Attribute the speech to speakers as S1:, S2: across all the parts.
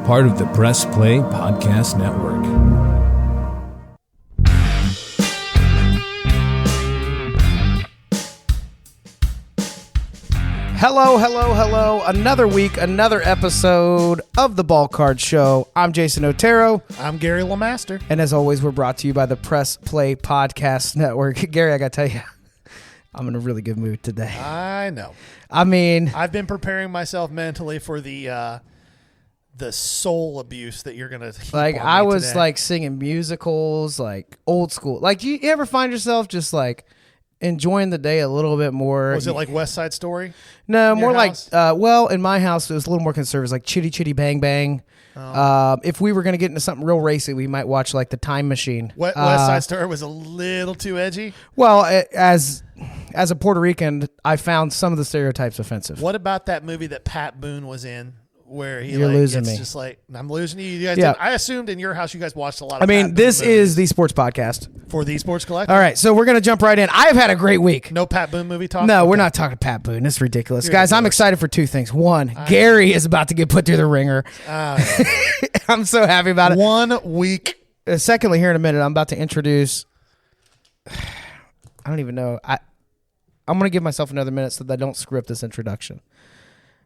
S1: part of the Press Play Podcast Network.
S2: Hello. Another week, another episode of the Ball Card Show. I'm Jason Otero.
S3: I'm Gary LeMaster.
S2: And as always, we're brought to you by the Press Play Podcast Network. Gary, I got to tell you, I'm in a really good mood today.
S3: I know.
S2: I mean,
S3: I've been preparing myself mentally for the soul abuse that you're gonna heap
S2: like
S3: on
S2: I
S3: me
S2: was
S3: today.
S2: like singing musicals, like old school. Like, do you ever find yourself just like enjoying the day a little bit more?
S3: Was it like West Side Story?
S2: No,
S3: in
S2: more
S3: your
S2: like
S3: house?
S2: well, in my house it was a little more conservative, like Chitty Chitty Bang Bang. If we were gonna get into something real racy, we might watch like The Time Machine.
S3: West Side Story was a little too edgy.
S2: Well, as a Puerto Rican, I found some of the stereotypes offensive.
S3: What about that movie that Pat Boone was in, where he
S2: You're losing me.
S3: just like, I'm losing you. You guys
S2: Yeah.
S3: I assumed in your house you guys watched a lot of
S2: I mean,
S3: Pat Boone
S2: this
S3: movies.
S2: is the sports podcast.
S3: For the Sports Collective.
S2: All right, so we're gonna jump right in. I have had a great week.
S3: No Pat Boone movie talk?
S2: No, we're
S3: Okay.
S2: not talking Pat Boone. It's ridiculous.
S3: You're
S2: Guys, I'm
S3: ridiculous.
S2: excited for two things. One, Gary is about to get put through the ringer. I'm so happy about it.
S3: 1 week.
S2: Secondly, here in a minute, I'm about to introduce. I don't even know. I'm going to give myself another minute so that I don't screw up this introduction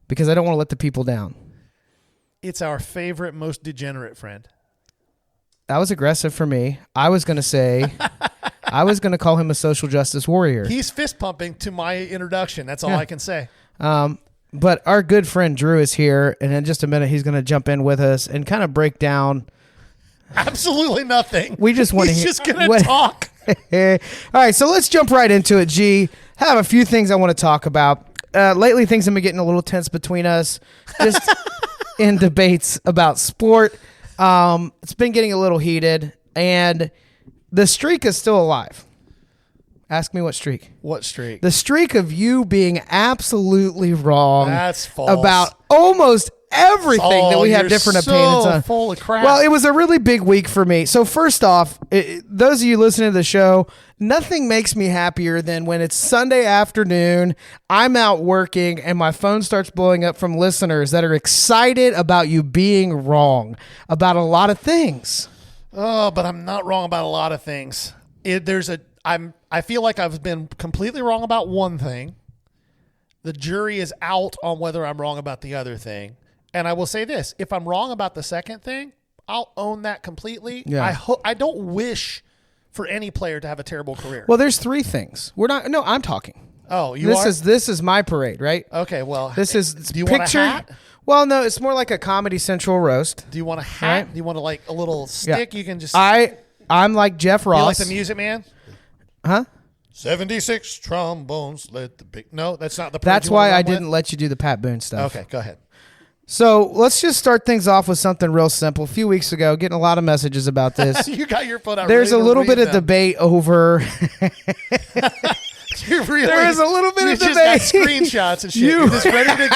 S2: because I don't want to let the people down.
S3: It's our favorite, most degenerate friend.
S2: That was aggressive for me. I was going to say, I was going to call him a social justice warrior.
S3: He's fist pumping to my introduction. That's all I can say.
S2: But our good friend Drew is here, and in just a minute, he's going to jump in with us and kind of break down.
S3: Absolutely nothing.
S2: We just want to
S3: He's
S2: hear.
S3: just going to talk.
S2: All right, so let's jump right into it, G. Have a few things I want to talk about. Lately, things have been getting a little tense between us, just in debates about sport. It's been getting a little heated, and the streak is still alive. Ask me what streak.
S3: What streak?
S2: The streak of you being absolutely wrong
S3: That's false.
S2: about almost everything that we have
S3: you're
S2: different
S3: so
S2: opinions on.
S3: full of crap.
S2: Well, it was a really big week for me. So first off, those of you listening to the show, nothing makes me happier than when it's Sunday afternoon, I'm out working, and my phone starts blowing up from listeners that are excited about you being wrong about a lot of things.
S3: Oh, but I'm not wrong about a lot of things. I feel like I've been completely wrong about one thing. The jury is out on whether I'm wrong about the other thing. And I will say this, if I'm wrong about the second thing, I'll own that completely.
S2: Yeah.
S3: I don't wish for any player to have a terrible career.
S2: Well, there's three things. I'm talking.
S3: Oh,
S2: This is my parade, right?
S3: Okay, well,
S2: This is
S3: do you want a hat?
S2: Well, no, it's more like a Comedy Central roast.
S3: Do you want a hat?
S2: Right.
S3: Do you want like a little stick? You can just
S2: I'm like Jeff Ross.
S3: you like the Music Man?
S2: Huh?
S3: 76 trombones. No, that's not the.
S2: That's why I didn't let you do the Pat Boone stuff.
S3: Okay, go ahead.
S2: So let's just start things off with something real simple. A few weeks ago, getting a lot of messages about this.
S3: You got your foot out.
S2: There's a
S3: ready to
S2: little
S3: read
S2: bit of
S3: them.
S2: debate over.
S3: You're really,
S2: There is a little bit
S3: you
S2: of
S3: just
S2: debate.
S3: got screenshots and shit. You're just ready to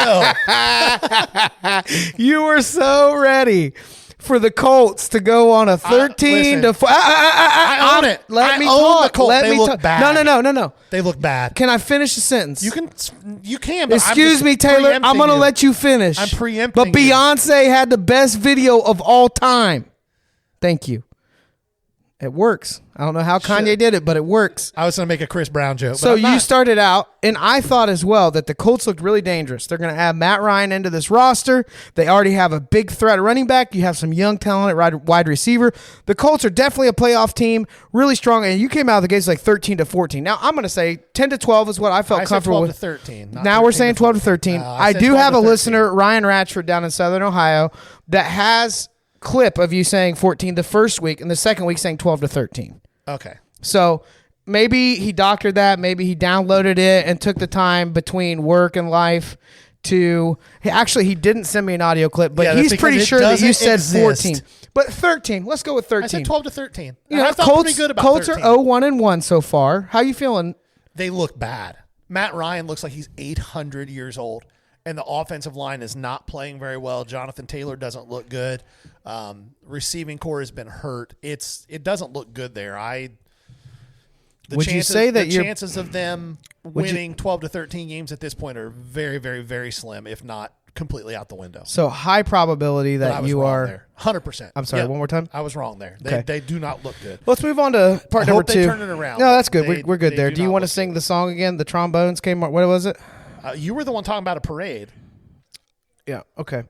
S3: go.
S2: You were so ready for the Colts to go on a 13 to 4.
S3: I own it.
S2: Let me
S3: I own
S2: talk.
S3: the Colts.
S2: Let
S3: They
S2: me
S3: look
S2: talk.
S3: bad.
S2: No.
S3: They look bad.
S2: Can I finish the sentence?
S3: You can. But
S2: Excuse me, Taylor. I'm going to let you finish.
S3: I'm preempting
S2: But
S3: you.
S2: Beyonce had the best video of all time. Thank you. It works. I don't know how Kanye did it, but it works.
S3: I was going to make a Chris Brown joke.
S2: So
S3: but I'm
S2: you
S3: not.
S2: started out, and I thought as well that the Colts looked really dangerous. They're going to add Matt Ryan into this roster. They already have a big threat at running back. You have some young talent at wide receiver. The Colts are definitely a playoff team, really strong. And you came out of the gates like 13 to 14. Now I'm going to say 10 to 12 is what I felt
S3: I said
S2: comfortable
S3: 12
S2: with.
S3: to 13. not
S2: Now we're
S3: 13
S2: saying 12 to
S3: 14.
S2: 13.
S3: No,
S2: I
S3: said
S2: do
S3: 12
S2: have
S3: to
S2: a
S3: 13.
S2: listener, Ryan Ratchford, down in Southern Ohio, that has clip of you saying 14 the first week, and the second week saying 12 to 13.
S3: Okay.
S2: So maybe he doctored that. Maybe he downloaded it and took the time between work and life to. Actually, he didn't send me an audio clip, but
S3: Yeah, that's
S2: he's
S3: because
S2: pretty
S3: it
S2: sure that you
S3: doesn't
S2: said
S3: exist.
S2: 14. But 13. Let's go with 13.
S3: I said 12 to 13.
S2: You
S3: And
S2: know,
S3: I felt
S2: Colts,
S3: pretty good about
S2: Colts
S3: 13.
S2: are 0-1-1 so far. How you feeling?
S3: They look bad. Matt Ryan looks like he's 800 years old, and the offensive line is not playing very well. Jonathan Taylor doesn't look good. Receiving core has been hurt. It doesn't look good there.
S2: Would you say that
S3: the
S2: you're-
S3: chances of them winning 12 to 13 games at this point are very, very, very slim, if not completely out the window.
S2: So high probability
S3: But I
S2: that
S3: was
S2: you
S3: wrong
S2: are.
S3: there. 100%.
S2: I'm sorry.
S3: Yeah,
S2: One more time.
S3: I was wrong there.
S2: Okay.
S3: They do not look good.
S2: Let's move on to part
S3: I
S2: number
S3: hope they
S2: 2.
S3: turn it around.
S2: No, that's good.
S3: They-
S2: We're good
S3: they
S2: there.
S3: do
S2: Do you
S3: not
S2: want to
S3: look
S2: sing
S3: good.
S2: the song again? The trombones came. What was it?
S3: You were the one talking about a parade.
S2: Yeah. Okay.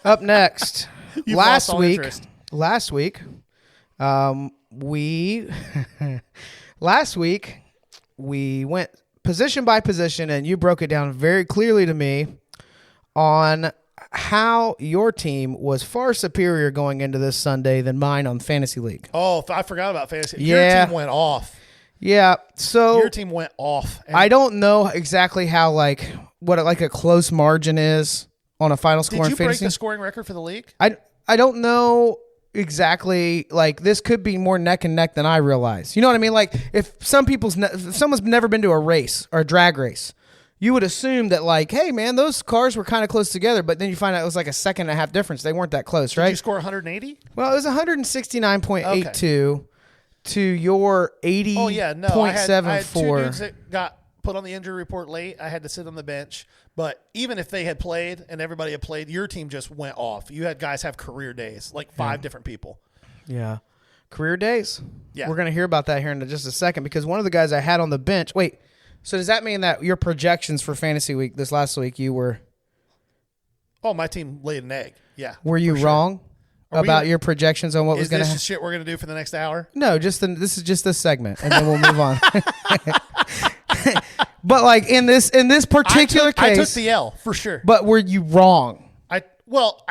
S2: Up next,
S3: You've
S2: last
S3: lost all
S2: week.
S3: interest.
S2: Last week, we we went position by position, and you broke it down very clearly to me on how your team was far superior going into this Sunday than mine on Fantasy League.
S3: Oh, I forgot about fantasy.
S2: Yeah.
S3: Your team went off.
S2: Yeah. So
S3: Your team went off. And
S2: I don't know exactly how what a close margin is on a final score
S3: did
S2: in
S3: you break
S2: fantasy.
S3: the scoring record for the league?
S2: I don't know exactly. This could be more neck and neck than I realize. You know what I mean? Like if if someone's never been to a race or a drag race, you would assume that hey man, those cars were kind of close together, but then you find out it was like a second and a half difference. They weren't that close,
S3: Did
S2: right?
S3: you score 180?
S2: Well, it was 169.82 to your 80.74.
S3: Oh yeah, no. I had 2 dudes that got put on the injury report late. I had to sit on the bench. But even if they had played and everybody had played, your team just went off. You had guys have career days, like 5 different people.
S2: Yeah. Career days.
S3: Yeah.
S2: We're going to hear about that here in just a second because one of the guys I had on the bench. Wait, so does that mean that your projections for Fantasy Week this last week, you were.
S3: Oh, my team laid an egg. Yeah.
S2: Were you wrong about your projections on what was going to
S3: happen?
S2: happen?
S3: Is this shit we're going to do for the next hour?
S2: No, this is just this segment, and then we'll move on. But in this particular case.
S3: I took the L for sure.
S2: But were you wrong?
S3: I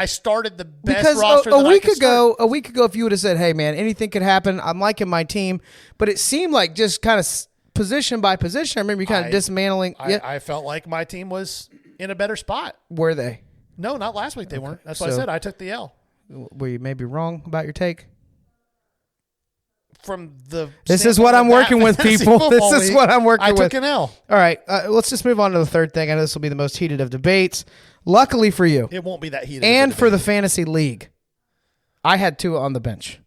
S3: started the best
S2: Because
S3: roster
S2: a
S3: that
S2: week
S3: I could start.
S2: ago, if you would have said, "Hey, man, anything could happen," I'm liking my team, but it seemed like just kind of position by position. I remember you kind of dismantling.
S3: I felt like my team was in a better spot.
S2: Were they?
S3: No, not last week. They weren't. That's why I said I took the L.
S2: Were you maybe wrong about your take?
S3: From the
S2: This is what I'm working with, people. This is what I'm working with.
S3: I took an L.
S2: All right, let's just move on to the third thing. I know this will be the most heated of debates. Luckily for you,
S3: It won't be that heated.
S2: and for the fantasy league, I had Tua on the bench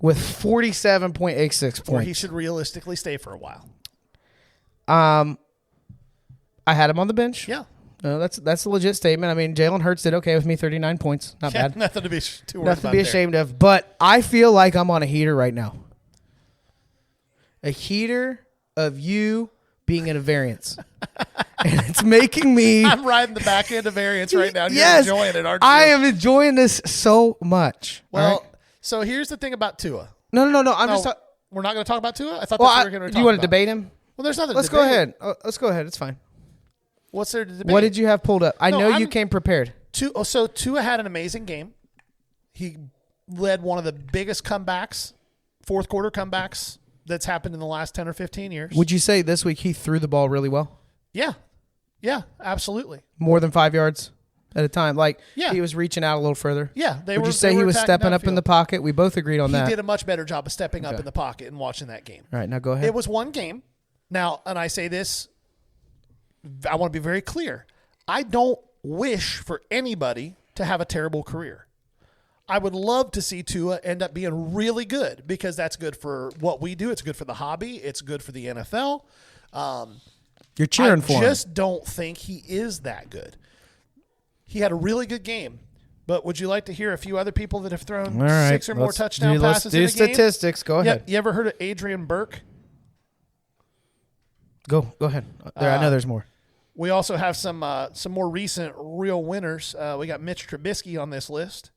S2: with 47.86
S3: Or he
S2: points.
S3: should realistically stay for a while.
S2: I had him on the bench.
S3: Yeah.
S2: No, that's a legit statement. I mean, Jalen Hurts did okay with me, 39 points. Not bad.
S3: Nothing to be too worried
S2: Nothing to
S3: about
S2: be
S3: there.
S2: ashamed of. But I feel like I'm on a heater right now. A heater of you being in a variance. And it's making me...
S3: I'm riding the back end of variance right now. And
S2: Yes,
S3: You're enjoying it, aren't you?
S2: I am enjoying this so much.
S3: Well,
S2: all right?
S3: so here's the thing about Tua.
S2: No. I'm
S3: No,
S2: just...
S3: we're not going to talk about Tua? I thought
S2: Well,
S3: that's what we were going to talk
S2: you want to
S3: about.
S2: debate him?
S3: Well, there's nothing
S2: Let's
S3: to
S2: go
S3: debate.
S2: ahead. Let's go ahead. It's fine.
S3: What's there to debate?
S2: What did you have pulled up? I
S3: No,
S2: know you
S3: I'm-
S2: came prepared.
S3: So Tua had an amazing game. He led one of the biggest comebacks, fourth quarter comebacks that's happened in the last 10 or 15 years.
S2: Would you say this week he threw the ball really well?
S3: Yeah. Yeah, absolutely.
S2: More than 5 yards at a time?
S3: Yeah.
S2: He was reaching out a little further?
S3: Yeah.
S2: Would you say he was stepping up in the pocket? We both agreed on
S3: He
S2: that.
S3: did a much better job of stepping up in the pocket and watching that game.
S2: All right, now go ahead.
S3: It was one game. Now, and I say this, I want to be very clear. I don't wish for anybody to have a terrible career. I would love to see Tua end up being really good because that's good for what we do. It's good for the hobby. It's good for the NFL.
S2: You're cheering for
S3: I
S2: him.
S3: just don't think he is that good. He had a really good game. But would you like to hear a few other people that have thrown
S2: All right,
S3: 6 or more touchdown
S2: let's
S3: passes
S2: do
S3: in a game?
S2: statistics. Go ahead.
S3: You ever heard of Adrian Burke?
S2: Go ahead. I know there's more.
S3: We also have some more recent real winners. We got Mitch Trubisky on this list.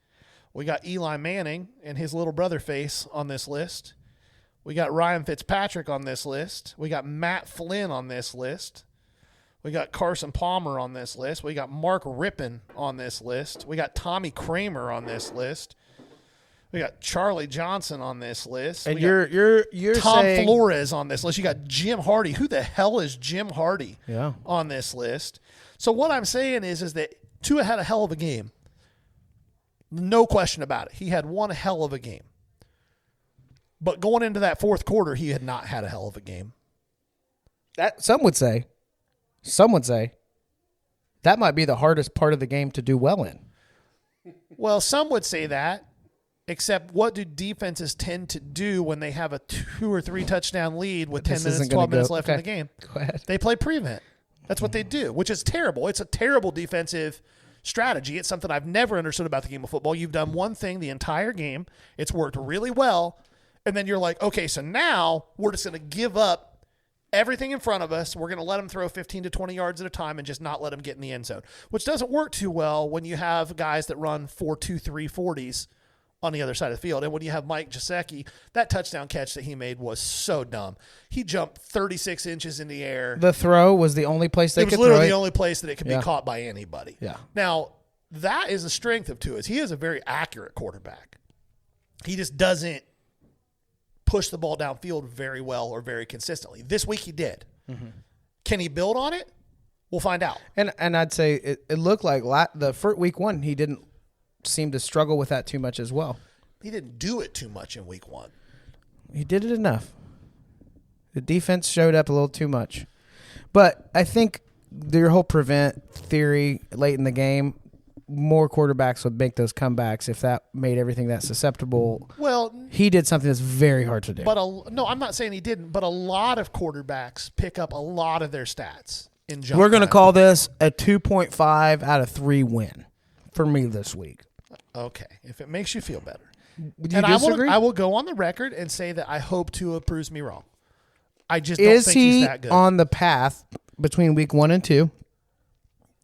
S3: We got Eli Manning and his little brother face on this list. We got Ryan Fitzpatrick on this list. We got Matt Flynn on this list. We got Carson Palmer on this list. We got Mark Rippon on this list. We got Tommy Kramer on this list. We got Charlie Johnson on this list.
S2: And
S3: We got
S2: you're
S3: Tom
S2: saying
S3: Flores on this list. You got Jim Hardy. Who the hell is Jim Hardy on this list? So what I'm saying is that Tua had a hell of a game. No question about it. He had one hell of a game. But going into that fourth quarter, he had not had a hell of a game.
S2: that some would say that might be the hardest part of the game to do well in.
S3: Well, some would say that, except what do defenses tend to do when they have a 2 or 3 touchdown lead with 10
S2: This
S3: minutes,
S2: isn't gonna
S3: 12 minutes
S2: go-
S3: left in
S2: okay.
S3: the game?
S2: Go ahead.
S3: They play prevent. That's what they do, which is terrible. It's a terrible defensive strategy. It's something I've never understood about the game of football. You've done one thing the entire game. It's worked really well. And then you're like, okay, so now we're just going to give up everything in front of us. We're going to let them throw 15 to 20 yards at a time and just not let them get in the end zone, which doesn't work too well when you have guys that run 4.23 40s on the other side of the field. And when you have Mike Gesicki, that touchdown catch that he made was so dumb. He jumped 36 inches in the air.
S2: The throw was the only place they could throw it.
S3: It was literally the only place that it could be caught by anybody.
S2: Yeah.
S3: Now, that is the strength of Tua. He is a very accurate quarterback. He just doesn't push the ball downfield very well or very consistently. This week he did. Mm-hmm. Can he build on it? We'll find out.
S2: And I'd say it looked like the first week one he didn't seem to struggle with that too much as well.
S3: He didn't do it too much in week one.
S2: He did it enough. The defense showed up a little too much. But I think your whole prevent theory late in the game, more quarterbacks would make those comebacks if that made everything that susceptible.
S3: Well,
S2: he did something that's very hard to do.
S3: But no, I'm not saying he didn't, but a lot of quarterbacks pick up a lot of their stats in jump.
S2: We're going to call this a 2.5 out of 3 win for me this week.
S3: Okay, if it makes you feel better.
S2: Do you disagree?
S3: I will go on the record and say that I hope Tua proves me wrong. I just don't think he's that good.
S2: Is he on the path between week 1 and 2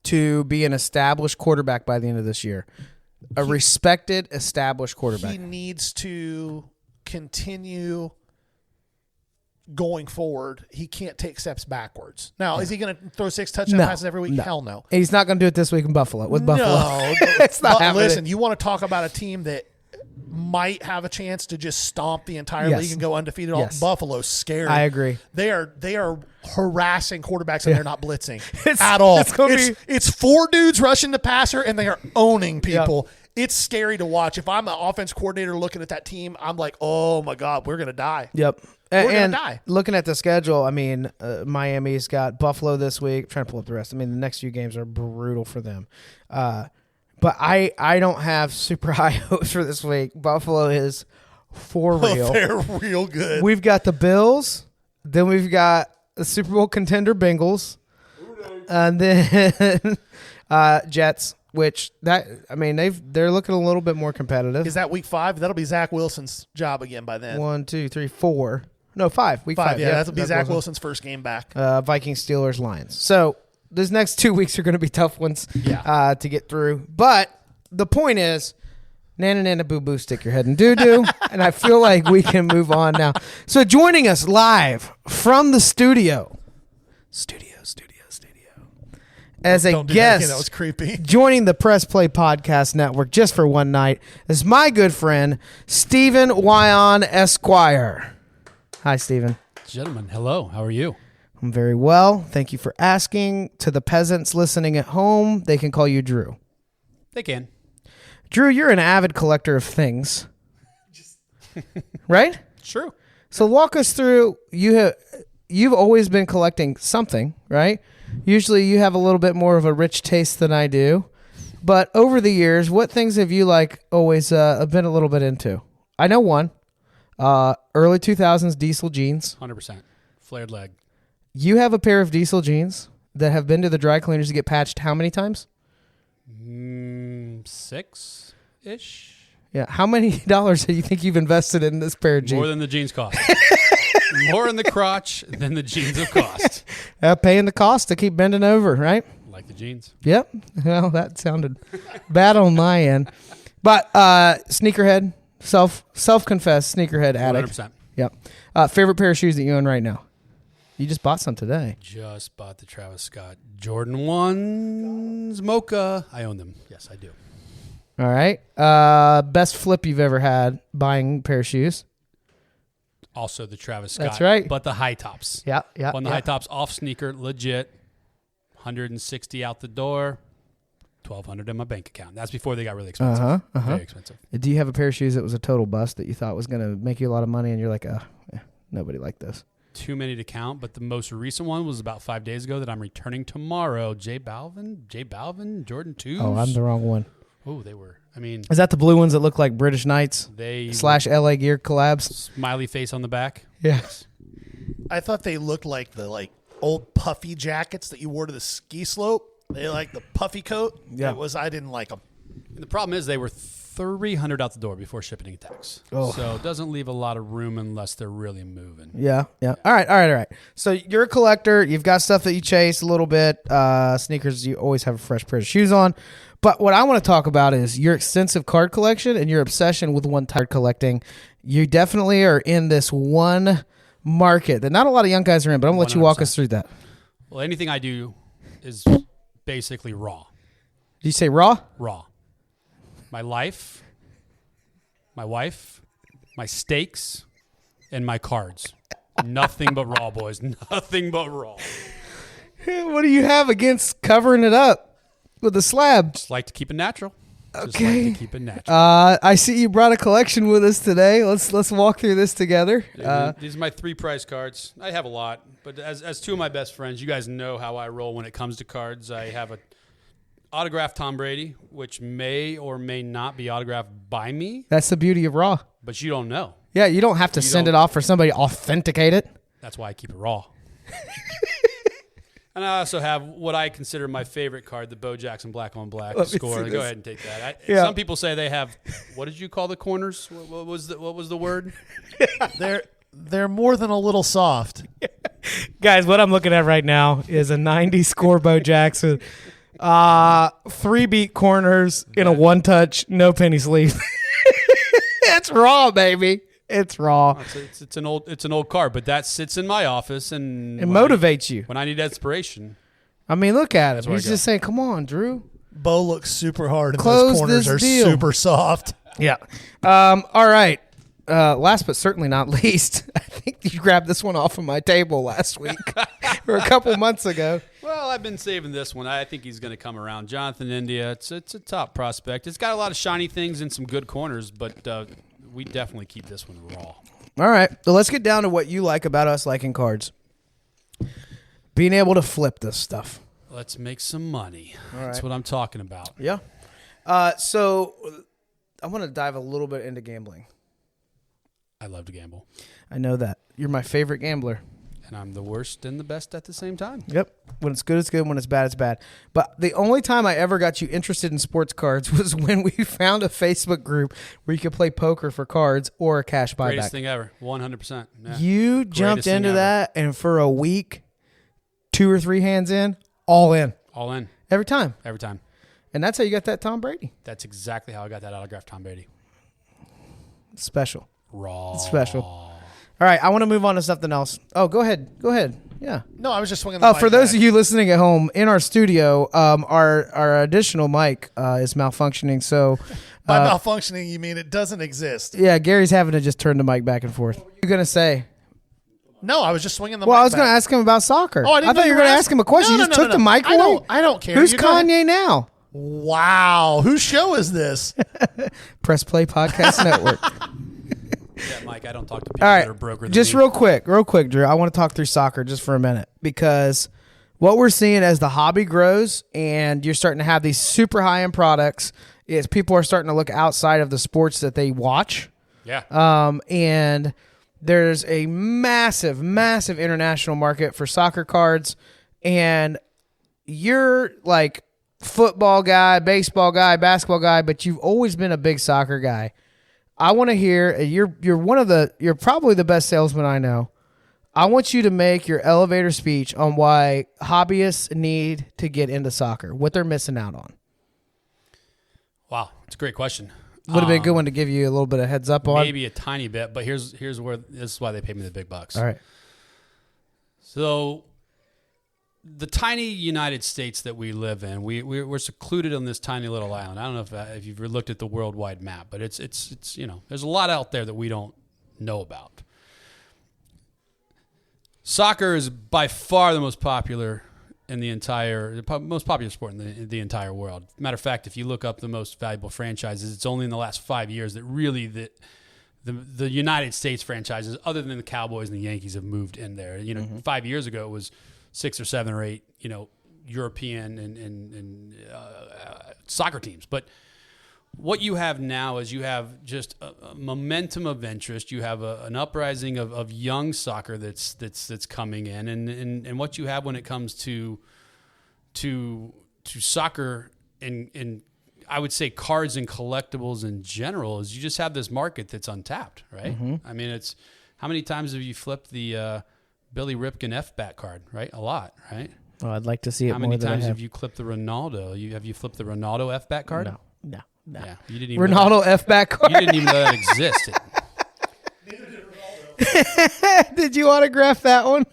S2: to be an established quarterback by the end of this year? A respected, established quarterback.
S3: He needs to continue going forward. He can't take steps backwards. Now, is he going to throw 6 touchdown passes every week?
S2: No.
S3: Hell no.
S2: He's not going to do it this week in Buffalo with Buffalo.
S3: No.
S2: It's not happening.
S3: Listen, you want to talk about a team that might have a chance to just stomp the entire league and go undefeated.
S2: Yes.
S3: Buffalo's scary.
S2: I agree.
S3: They are harassing quarterbacks and they're not blitzing at all. It's 4 dudes rushing the passer and they are owning people. Yep. It's scary to watch. If I'm an offense coordinator looking at that team, I'm like, oh my God, we're going to die.
S2: Yep.
S3: We're going to die.
S2: Looking at the schedule, I mean, Miami's got Buffalo this week. I'm trying to pull up the rest. I mean, the next few games are brutal for them. But I don't have super high hopes for this week. Buffalo is for real.
S3: They're real good.
S2: We've got the Bills. Then we've got the Super Bowl contender Bengals. And then Jets, which they're looking a little bit more competitive.
S3: Is that week 5? That'll be Zach Wilson's job again by then.
S2: 1, 2, 3, 4. No, 5. Week 5.
S3: Yeah, that'll be Zach Wilson's first game back.
S2: Vikings, Steelers, Lions. So these next 2 weeks are going to be tough ones to get through. But the point is, nana, nana, boo, boo, stick your head in doo-doo. And I feel like we can move on now. So joining us live from the studio. As a guest,
S3: that was creepy.
S2: Joining the Press Play Podcast Network just for one night is my good friend, Stephen Wion Esquire. Hi, Stephen.
S4: Gentlemen, hello. How are you?
S2: I'm very well. Thank you for asking. To the peasants listening at home, they can call you Drew.
S4: They can.
S2: Drew, you're an avid collector of things. Right?
S4: True.
S2: So walk us through. You've always been collecting something, right? Usually you have a little bit more of a rich taste than I do. But over the years, what things have you always been a little bit into? I know one. Early 2000s diesel jeans.
S4: 100%. Flared leg.
S2: You have a pair of diesel jeans that have been to the dry cleaners to get patched how many times?
S4: 6-ish.
S2: Yeah. How many dollars do you think you've invested in this pair of jeans?
S4: More than the jeans cost. More in the crotch than the jeans have cost.
S2: Paying the cost to keep bending over, right?
S4: Like the jeans.
S2: Yep. Well, that sounded bad on my end. But sneakerhead, self-confessed sneakerhead addict.
S4: 100%.
S2: Yep. Favorite pair of shoes that you own right now? You just bought some today.
S4: Just bought the Travis Scott Jordan 1s Mocha. I own them. Yes, I do.
S2: All right. Best flip you've ever had buying a pair of shoes?
S4: Also the Travis Scott.
S2: That's right.
S4: But the high tops.
S2: Yeah.
S4: On the high tops, off sneaker, legit. 160 out the door. 1,200 in my bank account. That's before they got really expensive. Very expensive.
S2: Do you have a pair of shoes that was a total bust that you thought was going to make you a lot of money and you're like, nobody liked this?
S4: Too many to count, but the most recent one was about 5 days ago that I'm returning tomorrow. J Balvin, Jordan 2s.
S2: Oh, I'm the wrong one.
S4: Oh, they were. I mean,
S2: is that the blue ones that look like British Knights
S4: they
S2: / LA Gear collabs?
S4: Smiley face on the back.
S2: Yes.
S3: I thought they looked like the old puffy jackets that you wore to the ski slope. They like the puffy coat.
S2: Yeah.
S3: I didn't like them.
S4: And the problem is they were $300 out the door before shipping and tax.
S2: Oh.
S4: So it doesn't leave a lot of room unless they're really moving.
S2: Yeah. All right. So you're a collector. You've got stuff that you chase a little bit. Sneakers, you always have a fresh pair of shoes on. But what I want to talk about is your extensive card collection and your obsession with one card collecting. You definitely are in this one market that not a lot of young guys are in, but I'm going to let you walk
S4: 100%.
S2: us through that.
S4: Well, anything I do is basically raw.
S2: Did you say raw?
S4: Raw. My life, my wife, my steaks, and my cards. Nothing but raw, boys. Nothing but raw.
S2: What do you have against covering it up with a slab?
S4: Just like to keep it natural. Just
S2: Okay.
S4: like to keep it natural.
S2: I see you brought a collection with us today. Let's walk through this together.
S4: These are my 3 prize cards. I have a lot, but as 2 of my best friends, you guys know how I roll when it comes to cards. I have a autographed Tom Brady, which may or may not be autographed by me,
S2: That's the beauty of raw.
S4: but you don't know.
S2: Yeah, you don't have to send it
S4: don't-
S2: off for somebody to authenticate it.
S4: That's why I keep it raw. And I also have what I consider my favorite card, the Bo Jackson black on black
S2: Let me
S4: score.
S2: see
S4: Go
S2: this.
S4: ahead and take that.
S2: Yeah.
S4: Some people say they have. What did you call the corners? What was the word?
S3: They're more than a little soft.
S2: Guys, what I'm looking at right now is a 90 score Bo Jackson. 3 beat corners in a 1-touch, no penny sleeve. It's raw, baby. It's raw.
S4: It's an old card, but that sits in my office and
S2: It motivates you.
S4: when I need inspiration.
S2: I mean, look at him.
S4: where
S2: He's
S4: I go.
S2: just saying, come on, Drew.
S3: Bo looks super hard, and
S2: Close
S3: those corners
S2: this
S3: are
S2: deal.
S3: super soft.
S2: Yeah. All right. Last but certainly not least, I think you grabbed this one off of my table last week or a couple months ago.
S4: Well, I've been saving this one. I think he's going to come around. Jonathan India, it's a top prospect. It's got a lot of shiny things and some good corners, but we definitely keep this one raw.
S2: All right. So let's get down to what you like about us liking cards. Being able to flip this stuff.
S4: Let's make some money. That's
S2: right.
S4: what I'm talking about.
S2: Yeah. So I want to dive a little bit into gambling.
S4: I love to gamble,
S2: I know that. You're my favorite gambler.
S4: and I'm the worst and the best at the same time.
S2: Yep. When it's good, it's good. When it's bad, it's bad. But the only time I ever got you interested in sports cards was when we found a Facebook group where you could play poker for cards or a cash buyback.
S4: Greatest thing ever, 100%. Yeah.
S2: You jumped
S4: thing
S2: into
S4: ever.
S2: that, and for a week, 2 or 3 hands in, all in.
S4: All in,
S2: Every time.
S4: every time.
S2: And that's how you got that Tom Brady.
S4: That's exactly how I got that autographed Tom Brady.
S2: Special.
S4: Raw.
S2: Special. All right, I want to move on to something else. Oh, go ahead. Go ahead. Yeah.
S3: No, I was just swinging the
S2: Oh,
S3: mic
S2: for those
S3: back.
S2: of you listening at home, in our studio, our additional mic is malfunctioning. So,
S3: By malfunctioning, you mean it doesn't exist.
S2: yeah, Gary's having to just turn the mic back and forth. What are you going to say?
S3: No, I was just swinging the
S2: Well,
S3: mic
S2: I was going to
S3: back.
S2: ask him about soccer.
S3: Oh, I didn't know
S2: thought you were
S3: were
S2: going to ask him a question.
S3: No,
S2: You just
S3: no,
S2: took
S3: no,
S2: the
S3: no.
S2: mic away.
S3: I don't care.
S2: Who's
S3: You go ahead.
S2: Kanye now?
S3: Wow. Whose show is this?
S2: Press Play Podcast Network.
S4: Yeah, Mike, I don't talk to people
S2: All
S4: that are
S2: right,
S4: broker than
S2: just
S4: me.
S2: real quick, Drew. I want to talk through soccer just for a minute because what we're seeing as the hobby grows and you're starting to have these super high-end products is people are starting to look outside of the sports that they watch.
S4: Yeah.
S2: And there's a massive, massive international market for soccer cards. And you're like football guy, baseball guy, basketball guy, but you've always been a big soccer guy. I want to hear you're probably the best salesman I know. I want you to make your elevator speech on why hobbyists need to get into soccer, what they're missing out on.
S4: Wow, it's a great question.
S2: Would have been a good one to give you a little bit of heads up on.
S4: Maybe a tiny bit, but here's where this is why they pay me the big bucks.
S2: All right.
S4: So the tiny United States that we live in, we're secluded on this tiny little island. I don't know if you've looked at the worldwide map, but it's there's a lot out there that we don't know about. Soccer is by far the most popular in most popular sport in the entire world. Matter of fact, if you look up the most valuable franchises, it's only in the last 5 years that really the United States franchises, other than the Cowboys and the Yankees, have moved in there. 5 years ago it was 6 or 7 or 8, European and soccer teams. But what you have now is you have just a momentum of interest. You have an uprising of young soccer that's coming in, and what you have when it comes to soccer and I would say cards and collectibles in general is you just have this market that's untapped, right?
S2: Mm-hmm.
S4: I mean, it's how many times have you flipped the Billy Ripken F-back card, right? A lot, right?
S2: Oh, I'd like to see it
S4: How
S2: more
S4: many
S2: than I
S4: times
S2: have.
S4: have you clipped the Ronaldo? Have you flipped the Ronaldo F-back card?
S2: No.
S4: Yeah, you didn't even
S2: Ronaldo F-back card.
S4: You didn't even know that existed.
S2: Did you autograph that one?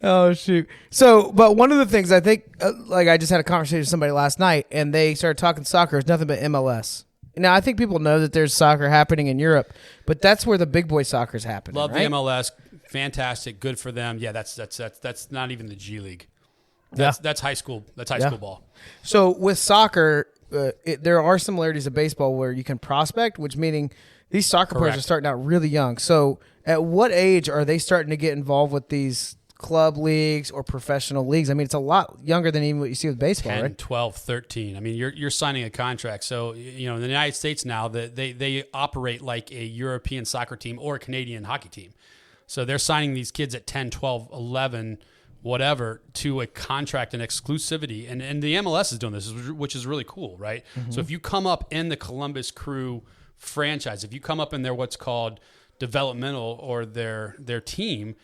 S2: Oh, shoot. So, but one of the things I think, like I just had a conversation with somebody last night, and they started talking soccer. It's nothing but MLS. Now, I think people know that there's soccer happening in Europe, but that's where the big boy soccer is happening.
S4: Love
S2: right?
S4: the MLS. Fantastic. Good for them. Yeah, that's not even the G League. That's high school. That's high school ball.
S2: So with soccer, there are similarities to baseball where you can prospect, which meaning these soccer players are starting out really young. So at what age are they starting to get involved with these club leagues or professional leagues? I mean, it's a lot younger than even what you see with baseball,
S4: 10,
S2: right?
S4: 12, 13. I mean, you're signing a contract. So, you know, in the United States now, they operate like a European soccer team or a Canadian hockey team. So they're signing these kids at 10, 12, 11, whatever, to a contract and exclusivity. And the MLS is doing this, which is really cool, right? Mm-hmm. So if you come up in the Columbus Crew franchise, if you come up in their what's called developmental or their team,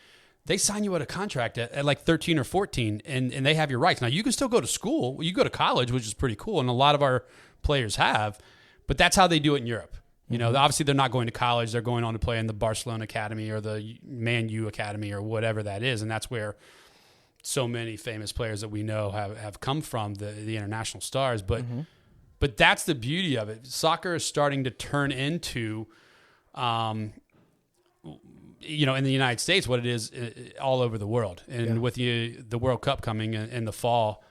S4: they sign you out a contract at like 13 or 14, and they have your rights. Now, you can still go to school. You go to college, which is pretty cool, and a lot of our players have, but that's how they do it in Europe. You know, obviously they're not going to college. They're going on to play in the Barcelona Academy or the Man U Academy or whatever that is, and that's where so many famous players that we know have come from, the international stars. But but that's the beauty of it. Soccer is starting to turn into you know, in the United States, what it is all over the world. And with the World Cup coming in the fall,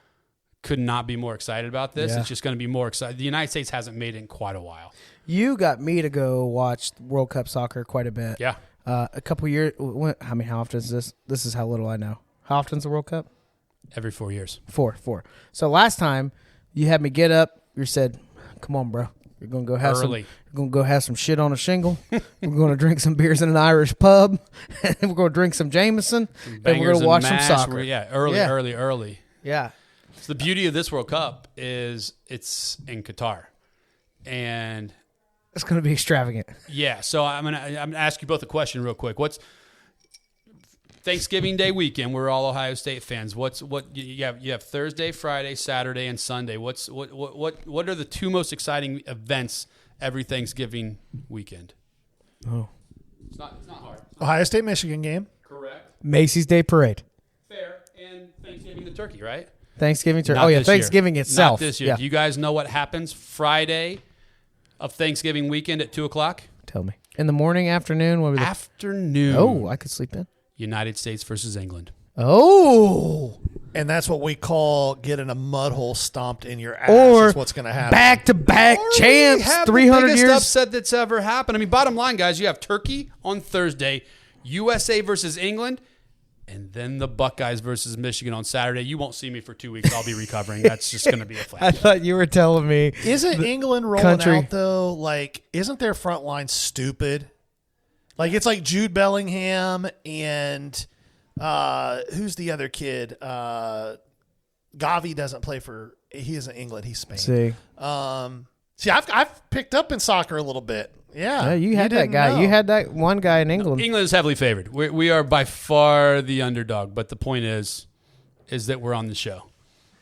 S4: could not be more excited about this.
S2: Yeah.
S4: It's just going to be more exciting. The United States hasn't made it in quite a while.
S2: You got me to go watch World Cup soccer quite a bit.
S4: Yeah.
S2: A couple years. I mean, how often is this? This is how little I know. How often is the World Cup?
S4: Every 4 years.
S2: Four. So last time you had me get up. You said, "Come on, bro. You're gonna go have
S4: Early.
S2: You're gonna go have some shit on a shingle. We're gonna drink some beers in an Irish pub, and we're gonna drink some Jameson, and we're gonna watch some soccer.
S4: Early.
S2: Yeah.
S4: So the beauty of this World Cup is it's in Qatar, and
S2: It's gonna be extravagant.
S4: yeah. So I'm gonna ask you both a question real quick. What's Thanksgiving Day weekend? We're all Ohio State fans. What you have Thursday, Friday, Saturday, and Sunday. What are the two most exciting events every Thanksgiving weekend?
S2: Oh,
S4: It's not hard.
S3: Ohio State, Michigan game.
S4: Correct.
S2: Macy's Day Parade.
S4: Fair. And Thanksgiving the turkey, right?
S2: Thanksgiving turkey.
S4: Not
S2: Oh yeah,
S4: this year.
S2: Thanksgiving itself.
S4: Not this year.
S2: Yeah.
S4: Do you guys know what happens Friday of Thanksgiving weekend at 2:00?
S2: Tell me. In the morning, afternoon, what were the
S4: Afternoon.
S2: Oh, I could sleep in.
S4: United States versus England.
S2: Oh.
S3: And that's what we call getting a mud hole stomped in your ass.
S2: Or
S3: is what's going to happen.
S2: Back-to-back champs, 300
S4: the biggest
S2: years.
S4: upset that's ever happened. I mean, bottom line, guys, you have Turkey on Thursday, USA versus England, and then the Buckeyes versus Michigan on Saturday. You won't see me for 2 weeks. I'll be recovering. That's just going to be a
S2: I
S4: flash.
S2: thought you were telling me.
S3: Isn't England rolling
S2: country-
S3: out, though? Like, isn't their front line stupid? Like, it's like Jude Bellingham and who's the other kid? Gavi doesn't play for – he isn't England. He's Spain.
S2: See,
S3: I've picked up in soccer a little bit. Yeah.
S2: you had that
S3: didn't
S2: guy.
S3: know.
S2: You had that one guy in England.
S4: England is heavily favored. We are by far the underdog, but the point is that we're on the show.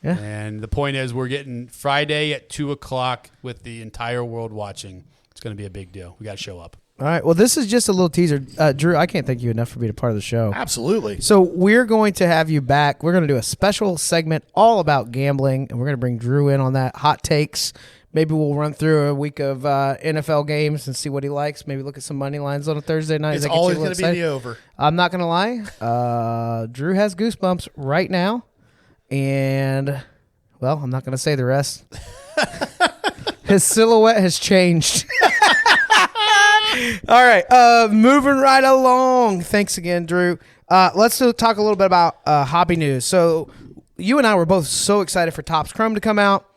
S2: Yeah.
S4: And the point is we're getting Friday at 2:00 with the entire world watching. It's going to be a big deal. We got to show up.
S2: All right. Well, this is just a little teaser. Drew, I can't thank you enough for being a part of the show.
S3: Absolutely.
S2: So we're going to have you back. We're going to do a special segment all about gambling, and we're going to bring Drew in on that. Hot takes. Maybe we'll run through a week of NFL games and see what he likes. Maybe look at some money lines on a Thursday night.
S3: It's always going to be the over.
S2: I'm not going to lie. Drew has goosebumps right now, and, well, I'm not going to say the rest. His silhouette has changed. All right, moving right along. Thanks again, Drew. Let's talk a little bit about hobby news. So you and I were both so excited for Topps Chrome to come out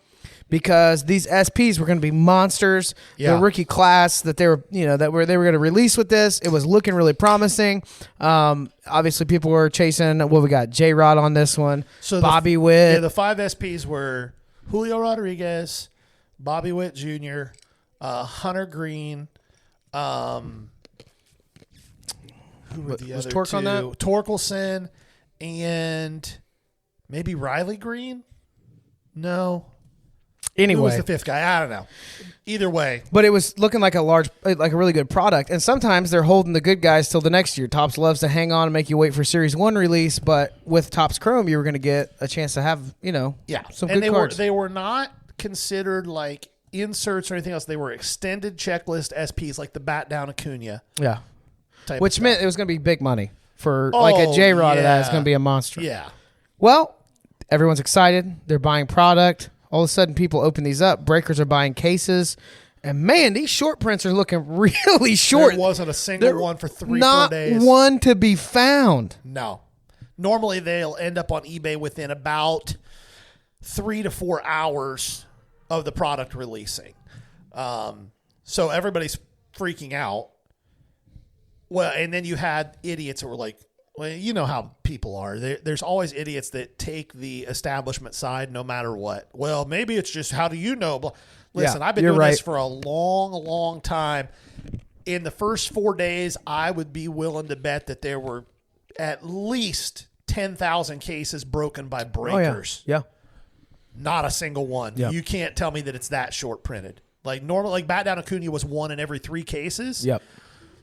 S2: because these SPs were going to be monsters.
S3: Yeah.
S2: The rookie class that they were going to release with this, it was looking really promising. Obviously, people were chasing. Well, we got J-Rod on this one.
S3: So
S2: Bobby Witt.
S3: Yeah, the 5 SPs were Julio Rodriguez, Bobby Witt Jr., Hunter Green. Who were the
S2: was
S3: other
S2: Torque
S3: two?
S2: on that?
S3: Torkelson and maybe Riley Green. No. Who was
S2: Anyway,
S3: the 5th guy? I don't know. Either way,
S2: but it was looking like a really good product. And sometimes they're holding the good guys till the next year. Topps loves to hang on and make you wait for Series 1 release. But with Topps Chrome, you were going to get a chance to have, some
S3: and
S2: good cards.
S3: They were not considered like inserts or anything else. They were extended checklist SPs, like the Bat Down Acuna.
S2: Yeah.
S3: Type
S2: Which
S3: of
S2: meant
S3: stuff.
S2: it was going to be big money for like a J-Rod of that. It's going to be a monster.
S3: Yeah.
S2: Well, everyone's excited. They're buying product. All of a sudden, people open these up. Breakers are buying cases. And, man, these short prints are looking really short.
S3: There wasn't a single one for 3-4
S2: Not
S3: days.
S2: one to be found.
S3: No. Normally, they'll end up on eBay within about 3 to 4 hours of the product releasing. So everybody's freaking out. Well, and then you had idiots who were like, well, you know how people are. There's always idiots that take the establishment side no matter what. Well, maybe it's just, how do you know? Listen, I've been doing this for a long, long time. In the first 4 days, I would be willing to bet that there were at least 10,000 cases broken by breakers.
S2: Yeah.
S3: Not a single one.
S2: Yep.
S3: You can't tell me that it's that short printed. Like normal, like Bat Down Acuna was 1 in every 3 cases.
S2: Yep.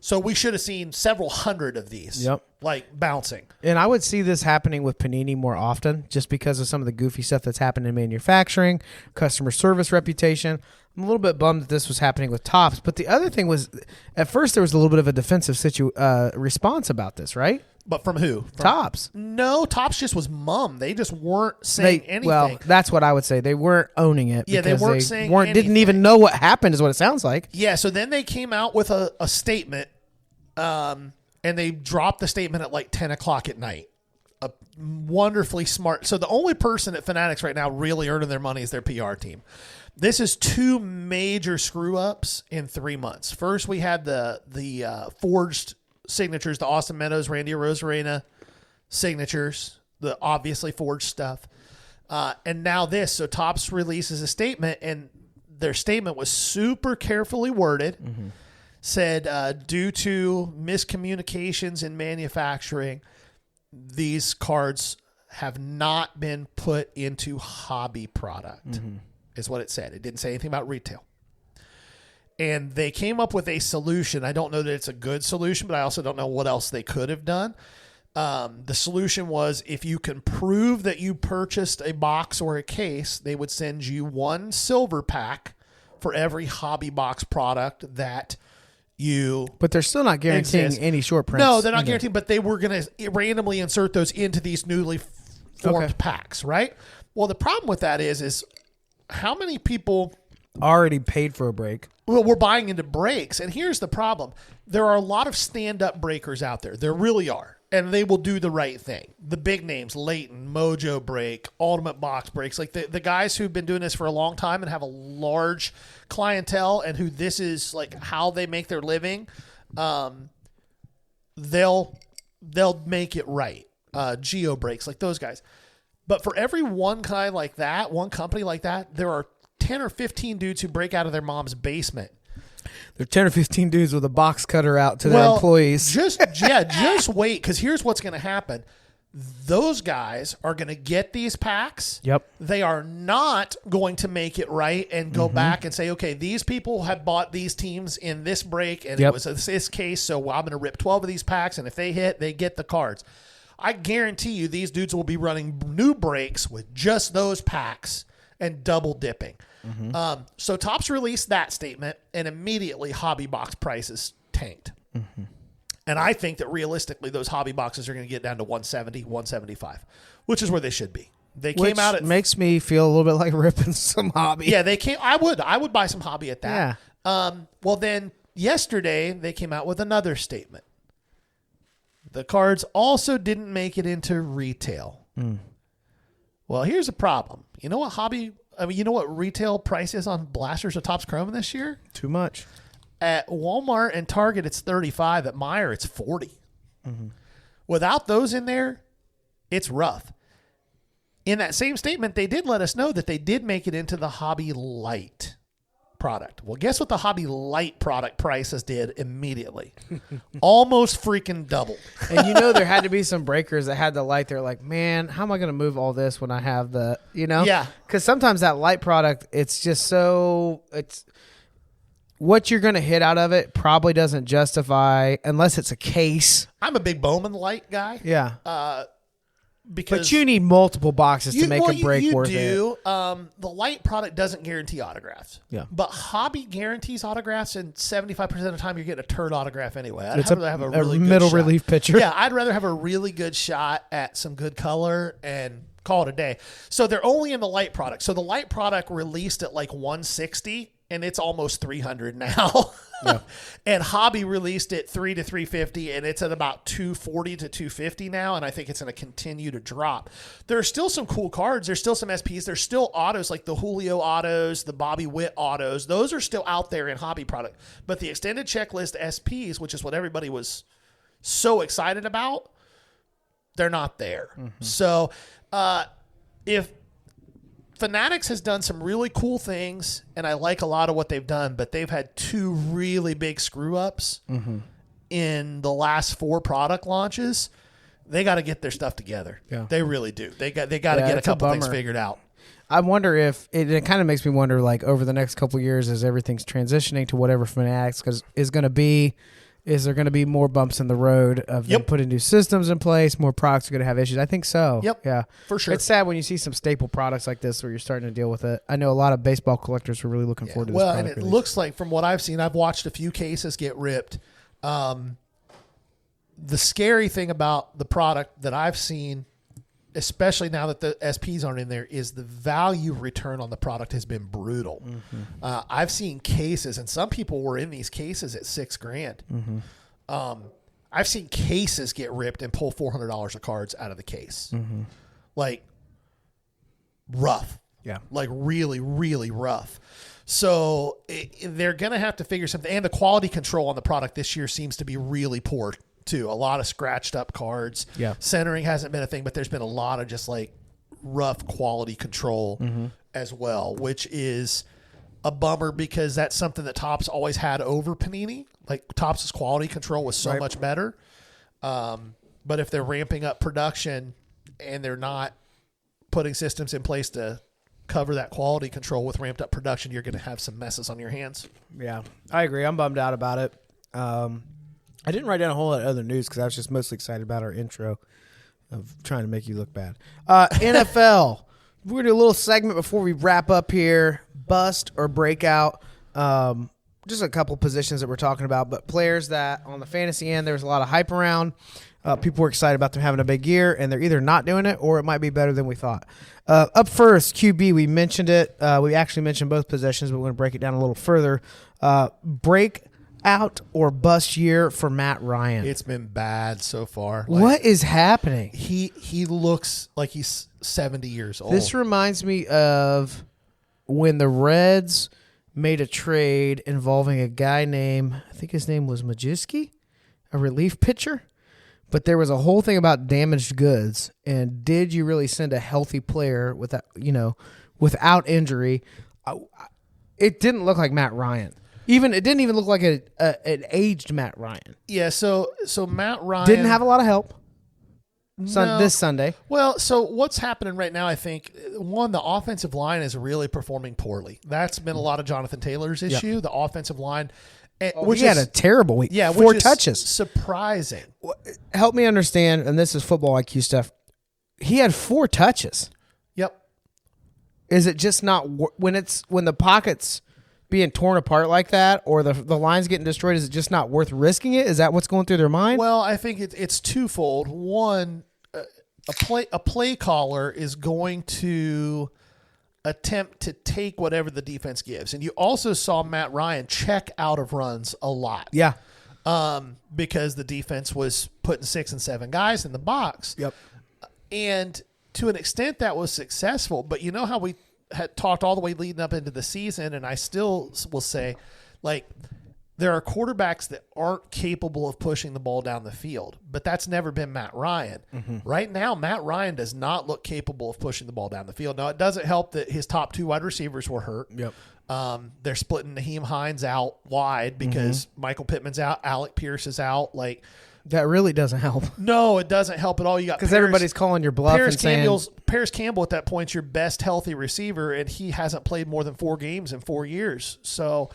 S3: So we should have seen several hundred of these.
S2: Yep.
S3: Like bouncing.
S2: And I would see this happening with Panini more often just because of some of the goofy stuff that's happened in manufacturing, customer service reputation. I'm a little bit bummed that this was happening with Topps. But the other thing was, at first there was a little bit of a defensive response about this, right?
S3: But from who? From
S2: Topps.
S3: No, Topps just was mum. They just weren't saying anything.
S2: Well, that's what I would say. They weren't owning it.
S3: Yeah, they
S2: because
S3: weren't saying
S2: didn't
S3: anything.
S2: even know what happened is what it sounds like.
S3: Yeah, so then they came out with a statement, and they dropped the statement at like 10 o'clock at night. A wonderfully smart. So the only person at Fanatics right now really earning their money is their PR team. This is 2 major screw-ups in 3 months. First, we had the forged signatures, the Austin Meadows, Randy Arozarena signatures, the obviously forged stuff. And now this. So Topps releases a statement, and their statement was super carefully worded. Mm-hmm. Said, due to miscommunications in manufacturing, these cards have not been put into hobby product, is what it said. It didn't say anything about retail. And they came up with a solution. I don't know that it's a good solution, but I also don't know what else they could have done. The solution was, if you can prove that you purchased a box or a case, they would send you 1 silver pack for every hobby box product that you.
S2: But they're still not guaranteeing
S3: exist.
S2: any short prints.
S3: No, they're not guaranteeing, but they were going to randomly insert those into these newly formed packs, right? Well, the problem with that is how many people
S2: already paid for a break.
S3: Well, we're buying into breaks. And here's the problem. There are a lot of stand-up breakers out there. There really are. And they will do the right thing. The big names, Leighton, Mojo Break, Ultimate Box Breaks, like the guys who've been doing this for a long time and have a large clientele and who this is like how they make their living, they'll make it right. Geo Breaks, like those guys. But for every one guy like that, one company like that, there are 10 or 15 dudes who break out of their mom's basement.
S2: There are 10 or 15 dudes with a box cutter out to their employees.
S3: Just wait, because here's what's going to happen. Those guys are going to get these packs.
S2: Yep.
S3: They are not going to make it right and go back and say, okay, these people have bought these teams in this break, and it was this case, so I'm going to rip 12 of these packs, and if they hit, they get the cards. I guarantee you these dudes will be running new breaks with just those packs and double dipping. So Topps released that statement, and immediately hobby box prices tanked. And I think that realistically, those hobby boxes are going to get down to 170, 175, which is where they should be. They came out at
S2: makes me feel a little bit like ripping some hobby.
S3: Yeah, they came. I would buy some hobby at that.
S2: Yeah.
S3: Well, then yesterday they came out with another statement. The cards also didn't make it into retail. Well, here's a problem. You know what hobby I mean, you know what retail price is on blasters of Topps Chrome this year?
S2: Too much.
S3: At Walmart and Target, it's $35. At Meijer, it's $40. Without those in there, it's rough. In that same statement, they did let us know that they did make it into the Hobby Light product. Well, guess what the Hobby Light product prices did immediately? Almost freaking double.
S2: And there had to be some breakers that had the light. They're like, man, how am I going to move all this when I have the,
S3: Yeah.
S2: Because sometimes that light product, it's just it's what you're going to hit out of it probably doesn't justify, unless it's a case.
S3: I'm a big Bowman Light guy.
S2: Yeah.
S3: Because
S2: but you need multiple boxes to make a break worth it.
S3: The light product doesn't guarantee autographs.
S2: Yeah.
S3: But Hobby guarantees autographs, and 75% of the time you're getting a turd autograph anyway. I'd
S2: It's
S3: rather have a really good
S2: middle
S3: shot.
S2: relief pitcher.
S3: Yeah, I'd rather have a really good shot at some good color and call it a day. So they're only in the light product. So the light product released at like 160, and it's almost 300 now. Yeah. And Hobby released it 3 to 350, and it's at about 240 to 250 now, and I think it's going to continue to drop. There are still some cool cards. There's still some SPs. There's still autos like the Julio autos, the Bobby Witt autos. Those are still out there in Hobby product. But the extended checklist SPs, which is what everybody was so excited about, they're not there. So if Fanatics has done some really cool things, and I like a lot of what they've done, but they've had two really big screw-ups in the last 4 product launches. They got to get their stuff together.
S2: Yeah.
S3: They really do. They got to get a couple things figured out.
S2: I wonder if it kind of makes me wonder, like, over the next couple of years, as everything's transitioning to whatever Fanatics is going to be, is there going to be more bumps in the road of them putting new systems in place? More products are going to have issues. I think so.
S3: Yep.
S2: Yeah.
S3: For sure.
S2: It's sad when you see some staple products like this where you're starting to deal with it. I know a lot of baseball collectors were really looking forward to this product
S3: and it
S2: release.
S3: looks like, from what I've seen, I've watched a few cases get ripped. The scary thing about the product that I've seen, especially now that the SPs aren't in there, is the value return on the product has been brutal. I've seen cases, and some people were in these cases at $6,000. I've seen cases get ripped and pull $400 of cards out of the case. Like, rough.
S2: Yeah.
S3: Like, really, really rough. So they're going to have to figure something. And the quality control on the product this year seems to be really poor too. A lot of scratched up cards.
S2: Yeah.
S3: Centering hasn't been a thing, but there's been a lot of just like rough quality control as well, which is a bummer because that's something that Topps always had over Panini. Like, Topps' quality control was so much better. But if they're ramping up production and they're not putting systems in place to cover that quality control with ramped up production, you're going to have some messes on your hands.
S2: Yeah, I agree. I'm bummed out about it. I didn't write down a whole lot of other news because I was just mostly excited about our intro of trying to make you look bad. NFL. We're going to do a little segment before we wrap up here. Bust or breakout. Just a couple positions that we're talking about, but players that on the fantasy end, there was a lot of hype around. People were excited about them having a big year, and they're either not doing it or it might be better than we thought. Up first, QB, we mentioned it. We actually mentioned both positions, but we're going to break it down a little further. Breakout or bust year for Matt Ryan.
S3: It's been bad so far.
S2: What is happening?
S3: He looks like he's 70 years old.
S2: This reminds me of when the Reds made a trade involving a guy named, I think his name was Majewski, a relief pitcher. But there was a whole thing about damaged goods, and did you really send a healthy player without injury? It didn't look like Matt Ryan. It didn't even look like an aged Matt Ryan.
S3: Yeah, so Matt Ryan
S2: Didn't have a lot of help.
S3: No.
S2: This Sunday.
S3: Well, so what's happening right now, I think, one, the offensive line is really performing poorly. That's been a lot of Jonathan Taylor's issue, the offensive line.
S2: Which he had a terrible week.
S3: Yeah,
S2: 4
S3: which is
S2: touches.
S3: Surprising.
S2: Help me understand, and this is football IQ stuff. He had 4 touches.
S3: Yep.
S2: Is it just not when the pocket's being torn apart like that, or the line's getting destroyed? Is it just not worth risking it? Is that what's going through their mind?
S3: Well, I think it's twofold. One, a play caller is going to attempt to take whatever the defense gives, and you also saw Matt Ryan check out of runs a lot.
S2: Yeah.
S3: Because the defense was putting 6 and 7 guys in the box.
S2: Yep.
S3: And to an extent that was successful, but you know how we had talked all the way leading up into the season, and I still will say, like, there are quarterbacks that aren't capable of pushing the ball down the field, but that's never been Matt Ryan. Right now, Matt Ryan does not look capable of pushing the ball down the field. Now, it doesn't help that his top 2 wide receivers were hurt.
S2: Yep.
S3: They're splitting Naheem Hines out wide because Michael Pittman's out, Alec Pierce is out. Like,
S2: That really doesn't help.
S3: no, it doesn't help at all. You got
S2: Because everybody's calling your bluff and saying...
S3: Paris Campbell at that point is your best healthy receiver, and he hasn't played more than 4 games in 4 years. So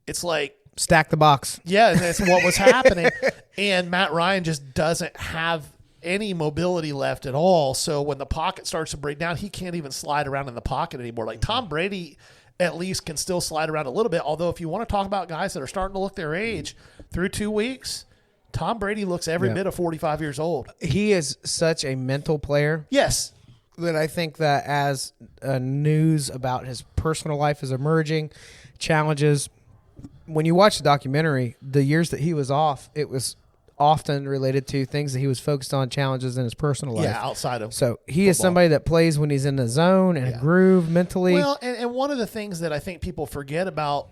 S3: it's like...
S2: Stack the box.
S3: Yeah, that's what was happening. And Matt Ryan just doesn't have any mobility left at all. So when the pocket starts to break down, he can't even slide around in the pocket anymore. Like Tom Brady at least can still slide around a little bit. Although if you want to talk about guys that are starting to look their age through 2 weeks, Tom Brady looks every bit of 45 years old.
S2: He is such a mental player.
S3: Yes.
S2: That I think that as news about his personal life is emerging, challenges, when you watch the documentary, the years that he was off, it was often related to things that he was focused on, challenges in his personal life.
S3: Yeah, outside of
S2: So he is somebody that plays when he's in the zone and a groove mentally.
S3: Well, and one of the things that I think people forget about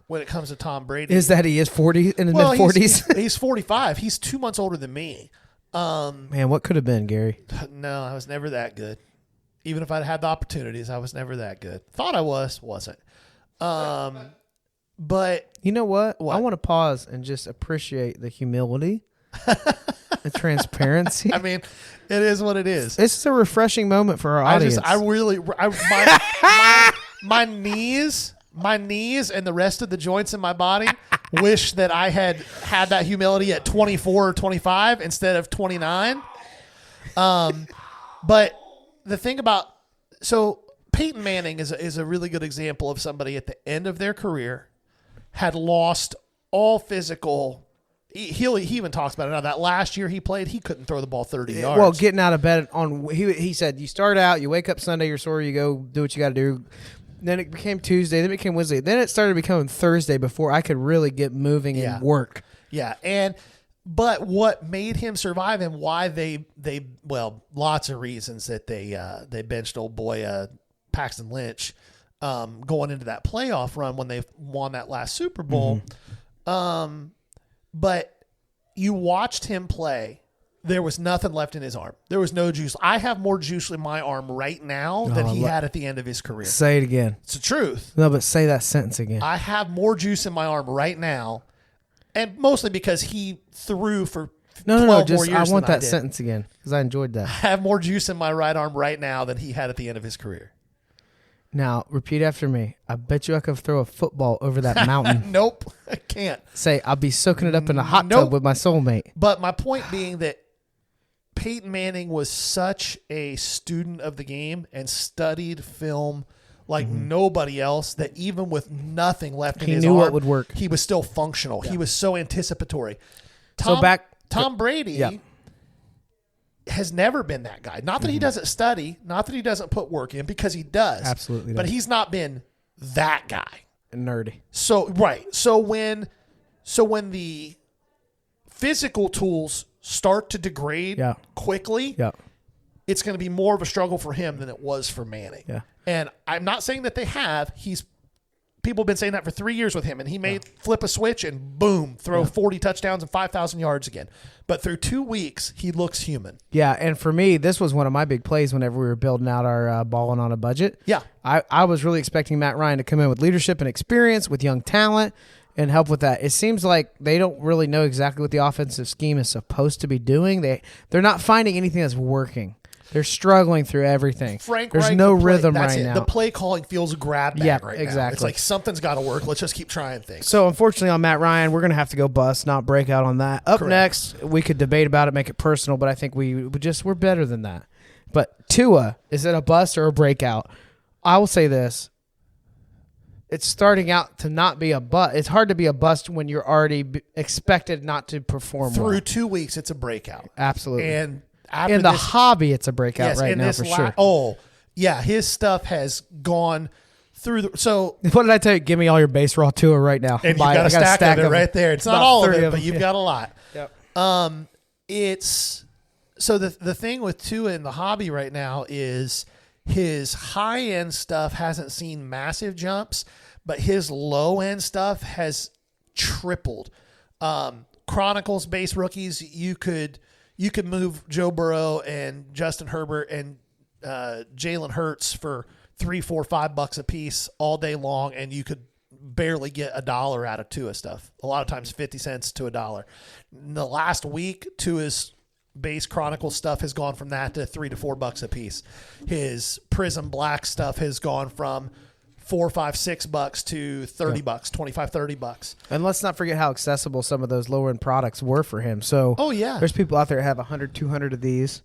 S3: when it comes to Tom Brady
S2: is that he is 40 in his mid-40s.
S3: He's 45. He's 2 months older than me.
S2: Man, what could have been, Gary?
S3: No, I was never that good. Even if I'd had the opportunities, I was never that good. Thought I wasn't. But
S2: you know what? I want to pause and just appreciate the humility, the transparency.
S3: I mean, it is what it is.
S2: This is a refreshing moment for our audience.
S3: My knees and the rest of the joints in my body wish that I had that humility at 24 or 25 instead of 29. But the thing about, so Peyton Manning is a really good example of somebody at the end of their career had lost all physical. He even talks about it now. That last year he played, he couldn't throw the ball 30 yards.
S2: Well, getting out of bed he said, you start out, you wake up Sunday, you're sore, you go do what you got to do. Then it became Tuesday, then it became Wednesday. Then it started becoming Thursday before I could really get moving and work.
S3: Yeah, but what made him survive and why they lots of reasons that they benched old boy Paxton Lynch going into that playoff run when they won that last Super Bowl. But you watched him play. There was nothing left in his arm. There was no juice. I have more juice in my arm right now than he had at the end of his career.
S2: Say it again.
S3: It's the truth.
S2: No, but say that sentence again.
S3: I have more juice in my arm right now, and mostly because he threw for 12 more years
S2: I want
S3: than
S2: that sentence again because I enjoyed that.
S3: I have more juice in my right arm right now than he had at the end of his career.
S2: Now, repeat after me. I bet you I could throw a football over that mountain.
S3: Nope, I can't.
S2: Say, I'll be soaking it up in a hot tub with my soulmate.
S3: But my point being that Peyton Manning was such a student of the game and studied film like nobody else that even with nothing left in his arm,
S2: he knew what would work.
S3: He was still functional. Yeah. He was so anticipatory. Tom Brady has never been that guy. Not that he doesn't study, not that he doesn't put work in, because he does.
S2: Absolutely.
S3: But he's not been that guy.
S2: Nerdy.
S3: So when the physical tools start to degrade quickly, it's going to be more of a struggle for him than it was for Manning.
S2: Yeah.
S3: And I'm not saying that they have. People have been saying that for 3 years with him, and he may flip a switch and boom, throw 40 touchdowns and 5,000 yards again. But through 2 weeks, he looks human.
S2: Yeah, and for me, this was one of my big plays whenever we were building out our balling on a budget.
S3: Yeah.
S2: I was really expecting Matt Ryan to come in with leadership and experience, with young talent, and help with that. It seems like they don't really know exactly what the offensive scheme is supposed to be doing. They're not finding anything that's working. They're struggling through everything. There's no rhythm right now.
S3: The play calling feels grab bag right now. It's like something's got to work. Let's just keep trying things.
S2: So, unfortunately, on Matt Ryan, we're going to have to go bust, not break out on that. Up next, we could debate about it, make it personal, but I think we're better than that. But Tua, is it a bust or a breakout? I will say this. It's starting out to not be a bust. It's hard to be a bust when you're already expected not to perform well.
S3: Through 2 weeks, it's a breakout.
S2: Absolutely.
S3: And
S2: in the hobby, it's a breakout right now for sure.
S3: Oh, yeah. His stuff has gone through so
S2: what did I tell you? Give me all your base raw Tua right now.
S3: And you've got a stack of it right there. It's not all of it, but you've got a lot.
S2: Yep.
S3: It's so the thing with Tua in the hobby right now is his high end stuff hasn't seen massive jumps, but his low end stuff has tripled. Chronicles base rookies, you could move Joe Burrow and Justin Herbert and Jalen Hurts for $3, $4, $5 a piece all day long, and you could barely get $1 out of Tua stuff. A lot of times 50 cents to $1. In the last week, Tua's base Chronicle stuff has gone from that to $3 to $4 a piece. His Prism Black stuff has gone from $4, $5, $6 to $30, $25, $30.
S2: And let's not forget how accessible some of those lower end products were for him. So there's people out there that have 100, 200 of these.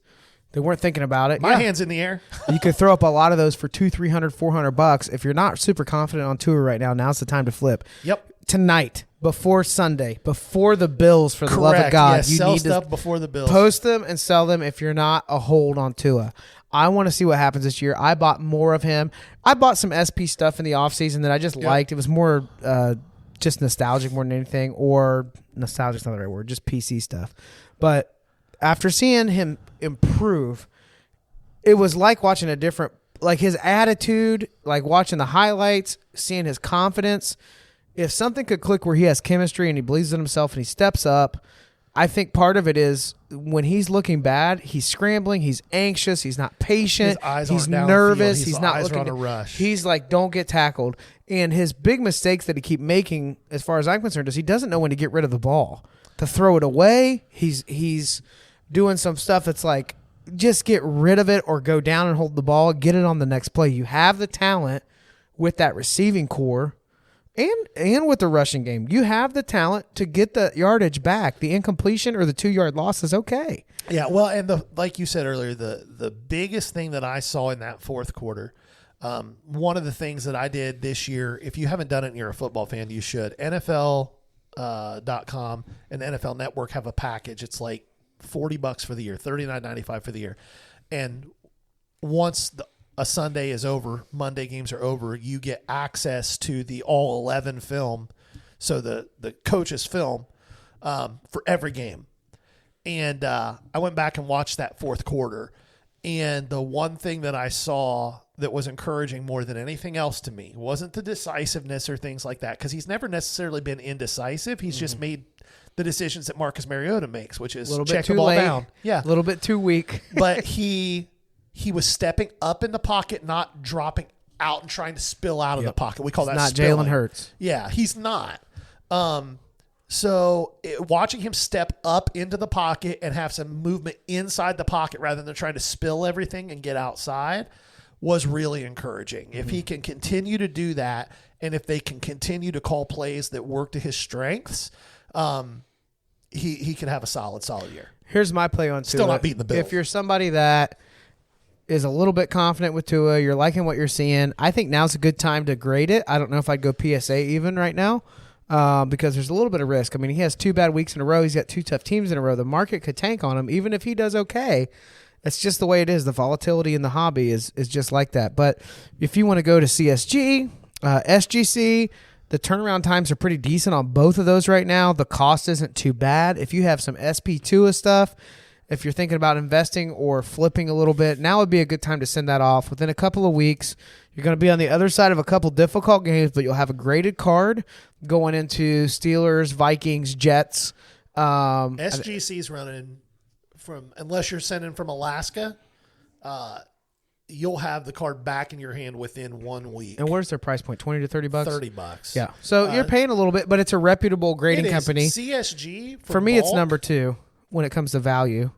S2: They weren't thinking about it.
S3: My hand's in the air.
S2: You could throw up a lot of those for $200, $300, $400. If you're not super confident on Tua right now, now's the time to flip.
S3: Yep.
S2: Tonight, before Sunday, before the Bills, for the love of God, you
S3: sell
S2: need
S3: stuff
S2: to
S3: before the Bills.
S2: Post them and sell them if you're not a hold on Tua. I want to see what happens this year. I bought more of him. I bought some SP stuff in the offseason that I just liked. It was more just nostalgic more than anything, or nostalgic's not the right word, just PC stuff. But after seeing him improve, it was like watching a different, like his attitude, like watching the highlights, seeing his confidence. If something could click where he has chemistry and he believes in himself and he steps up, I think part of it is when he's looking bad, he's scrambling, he's anxious, he's not patient, he's nervous, he's not looking
S3: to rush.
S2: He's like, don't get tackled. And his big mistakes that he keep making, as far as I'm concerned, is he doesn't know when to get rid of the ball. To throw it away, he's doing some stuff that's like, just get rid of it or go down and hold the ball, get it on the next play. You have the talent with that receiving core and with the rushing game. You have the talent to get the yardage back. The incompletion or the 2-yard loss is okay.
S3: Yeah, well, and like you said earlier, the biggest thing that I saw in that fourth quarter, one of the things that I did this year, if you haven't done it and you're a football fan, you should. NFL.com and NFL Network have a package. It's like $40 for the year, $39.95 for the year. And once a Sunday is over, Monday games are over, you get access to the all 11 film. So the coach's film for every game. And I went back and watched that fourth quarter. And the one thing that I saw that was encouraging more than anything else to me wasn't the decisiveness or things like that, because he's never necessarily been indecisive. He's just made the decisions that Marcus Mariota makes, which is check the ball down. Yeah.
S2: A little bit too weak.
S3: But he was stepping up in the pocket, not dropping out and trying to spill out of the pocket. We call that
S2: not
S3: spilling.
S2: Jalen Hurts.
S3: Yeah, he's not. So watching him step up into the pocket and have some movement inside the pocket rather than trying to spill everything and get outside was really encouraging. If he can continue to do that, and if they can continue to call plays that work to his strengths, he can have a solid year.
S2: Here's my play on Tua.
S3: Still not beating the Bills.
S2: If you're somebody that is a little bit confident with Tua, you're liking what you're seeing, I think now's a good time to grade it. I don't know if I'd go PSA even right now because there's a little bit of risk. I mean, he has 2 bad weeks in a row. He's got 2 tough teams in a row. The market could tank on him even if he does okay. It's just the way it is. The volatility in the hobby is just like that. But if you want to go to CSG, SGC, the turnaround times are pretty decent on both of those right now. The cost isn't too bad. If you have some SP2 stuff, if you're thinking about investing or flipping a little bit, now would be a good time to send that off. Within a couple of weeks, you're going to be on the other side of a couple difficult games, but you'll have a graded card going into Steelers, Vikings, Jets.
S3: SGC's running from, unless you're sending from Alaska, you'll have the card back in your hand within 1 week.
S2: And where's their price point? $20 to $30?
S3: $30.
S2: Yeah. So you're paying a little bit, but it's a reputable grading company.
S3: CSG
S2: for me, it's number 2 when it comes to value.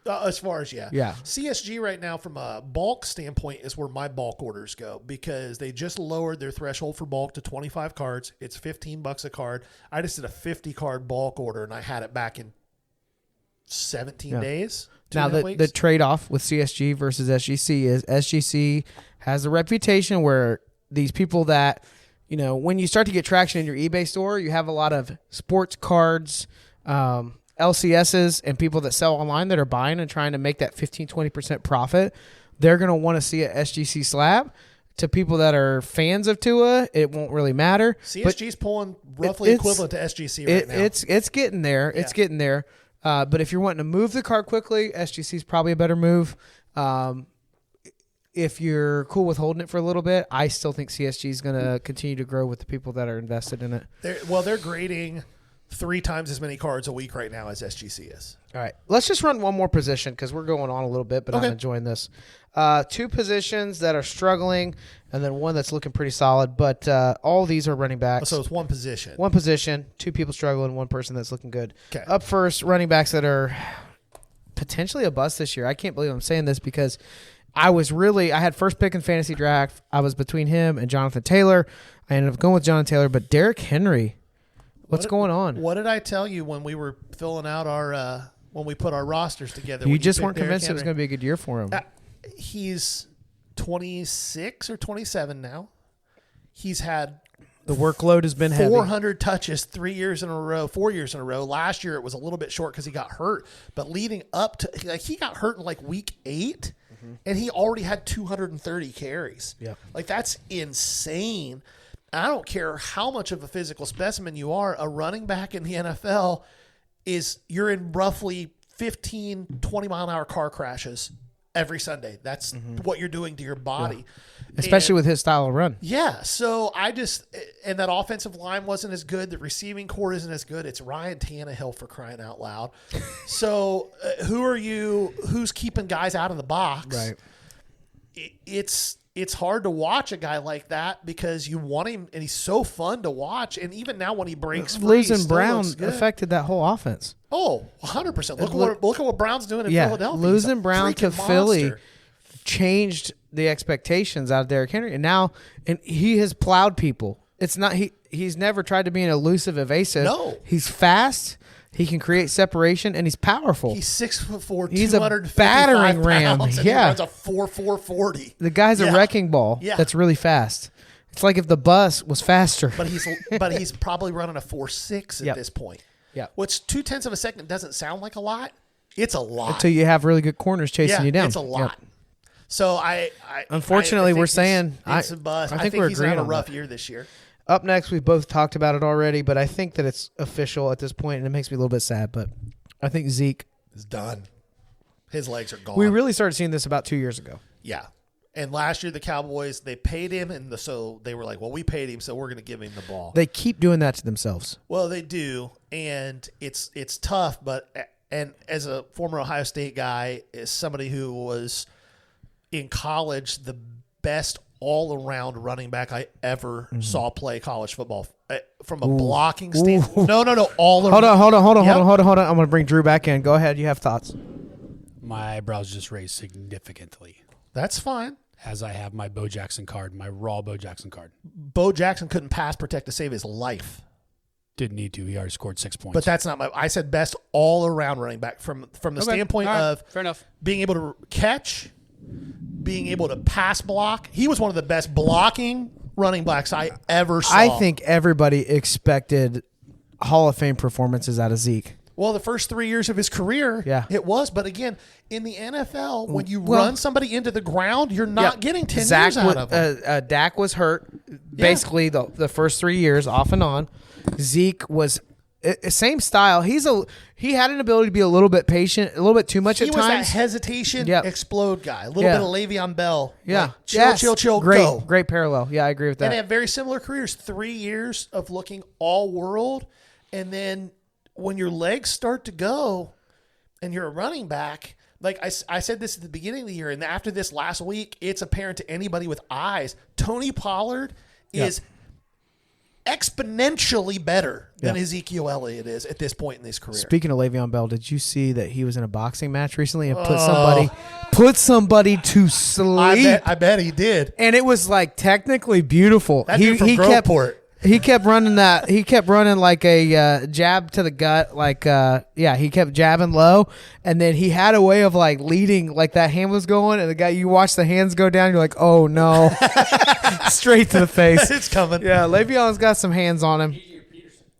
S3: As far as,
S2: Yeah.
S3: CSG right now from a bulk standpoint is where my bulk orders go, because they just lowered their threshold for bulk to 25 cards. It's $15 a card. I just did a 50 card bulk order and I had it back in 17 days.
S2: Now, the trade-off with CSG versus SGC is SGC has a reputation where these people that, you know, when you start to get traction in your eBay store, you have a lot of sports cards, LCSs, and people that sell online that are buying and trying to make that 15-20% profit. They're going to want to see a SGC slab. To people that are fans of Tua, it won't really matter.
S3: CSG's pulling roughly equivalent to SGC right now.
S2: It's getting there. Yeah. It's getting there. But if you're wanting to move the card quickly, SGC is probably a better move. if you're cool with holding it for a little bit, I still think CSG is going to continue to grow with the people that are invested in it.
S3: They're grading 3 times as many cards a week right now as SGC is.
S2: All right. Let's just run one more position because we're going on a little bit, but I'm enjoying this. 2 positions that are struggling and then one that's looking pretty solid, but all these are running backs.
S3: So it's one position.
S2: One position, 2 people struggling, 1 person that's looking good.
S3: Okay.
S2: Up first, running backs that are potentially a bust this year. I can't believe I'm saying this because I had first pick in fantasy draft. I was between him and Jonathan Taylor. I ended up going with Jonathan Taylor, but Derrick Henry, what's going on?
S3: What did I tell you when we were filling out our when we put our rosters together?
S2: You just weren't convinced it was going to be a good year for him.
S3: He's 26 or 27 now. He's had
S2: the workload has been
S3: 400 touches 3 years in a row, 4 years in a row. Last year it was a little bit short because he got hurt, but leading up to he got hurt in like week 8. And he already had 230 carries.
S2: Yeah.
S3: Like, that's insane. I don't care how much of a physical specimen you are. A running back in the NFL you're in roughly 15, 20-mile-an-hour car crashes every Sunday. That's what you're doing to your body.
S2: Yeah. Especially with his style of run.
S3: Yeah. So and that offensive line wasn't as good. The receiving core isn't as good. It's Ryan Tannehill, for crying out loud. So who's keeping guys out of the box?
S2: Right.
S3: It's hard to watch a guy like that because you want him, and he's so fun to watch. And even now when he breaks free,
S2: losing Brown affected that whole offense.
S3: Oh, 100%. Look at what Brown's doing in Philadelphia.
S2: Losing Brown to Philly changed the expectations out of Derrick Henry, and he has plowed people. It's not he's never tried to be an elusive, evasive.
S3: No,
S2: he's fast. He can create separation, and he's powerful.
S3: He's 6'4",
S2: he's a battering ram.
S3: And he runs a 4.40.
S2: The guy's a wrecking ball.
S3: Yeah.
S2: That's really fast. It's like if the bus was faster.
S3: But he's probably running a 4.6 at this point.
S2: Yeah.
S3: Which 0.2 of a second doesn't sound like a lot. It's a lot
S2: until you have really good corners chasing you down.
S3: It's a lot. Yep. So
S2: unfortunately, we're saying
S3: it's a bust. I think he's had a rough year this year.
S2: Up next, we've both talked about it already, but I think that it's official at this point, and it makes me a little bit sad. But I think Zeke
S3: is done. His legs are gone.
S2: We really started seeing this about 2 years ago.
S3: Yeah. And last year, the Cowboys, they paid him, and so they were like, well, we paid him, so we're going to give him the ball.
S2: They keep doing that to themselves.
S3: Well, they do, and it's tough, and as a former Ohio State guy, as somebody who was in college the best all-around running back I ever saw play college football from a blocking standpoint. No, all around.
S2: Hold on. I'm going to bring Drew back in. Go ahead. You have thoughts.
S4: My eyebrows just raised significantly.
S3: That's fine.
S4: As I have my Bo Jackson card, my raw Bo Jackson card.
S3: Bo Jackson couldn't pass protect to save his life.
S4: Didn't need to. He already scored 6 points.
S3: But that's not I said best all-around running back from the standpoint of
S4: fair enough.
S3: Being able to catch, being able to pass block. He was one of the best blocking running backs I ever saw.
S2: I think everybody expected Hall of Fame performances out of Zeke.
S3: Well, the first 3 years of his career, it was. But again, in the NFL, when you run somebody into the ground, you're not getting 10 years out of them.
S2: Dak was hurt basically the first 3 years off and on. Zeke was same style. He had an ability to be a little bit patient, a little bit too much at times.
S3: He was that hesitation, explode guy. A little bit of Le'Veon Bell.
S2: Yeah.
S3: Like, chill, go.
S2: Great parallel. Yeah, I agree with that.
S3: And they have very similar careers. 3 years of looking all world. And then when your legs start to go and you're a running back, like I said this at the beginning of the year, and after this last week, it's apparent to anybody with eyes. Tony Pollard is exponentially better than Ezekiel Elliott is at this point in his career.
S2: Speaking of Le'Veon Bell, did you see that he was in a boxing match recently and put somebody to sleep?
S3: I bet he did.
S2: And it was like technically beautiful.
S3: That dude from Groveport.
S2: He kept running that. He kept running like a jab to the gut. Like, he kept jabbing low. And then he had a way of like leading, like that hand was going. And the guy, you watch the hands go down. You're like, oh no. Straight to the face.
S3: It's coming.
S2: Yeah. Le'Veon's got some hands on him.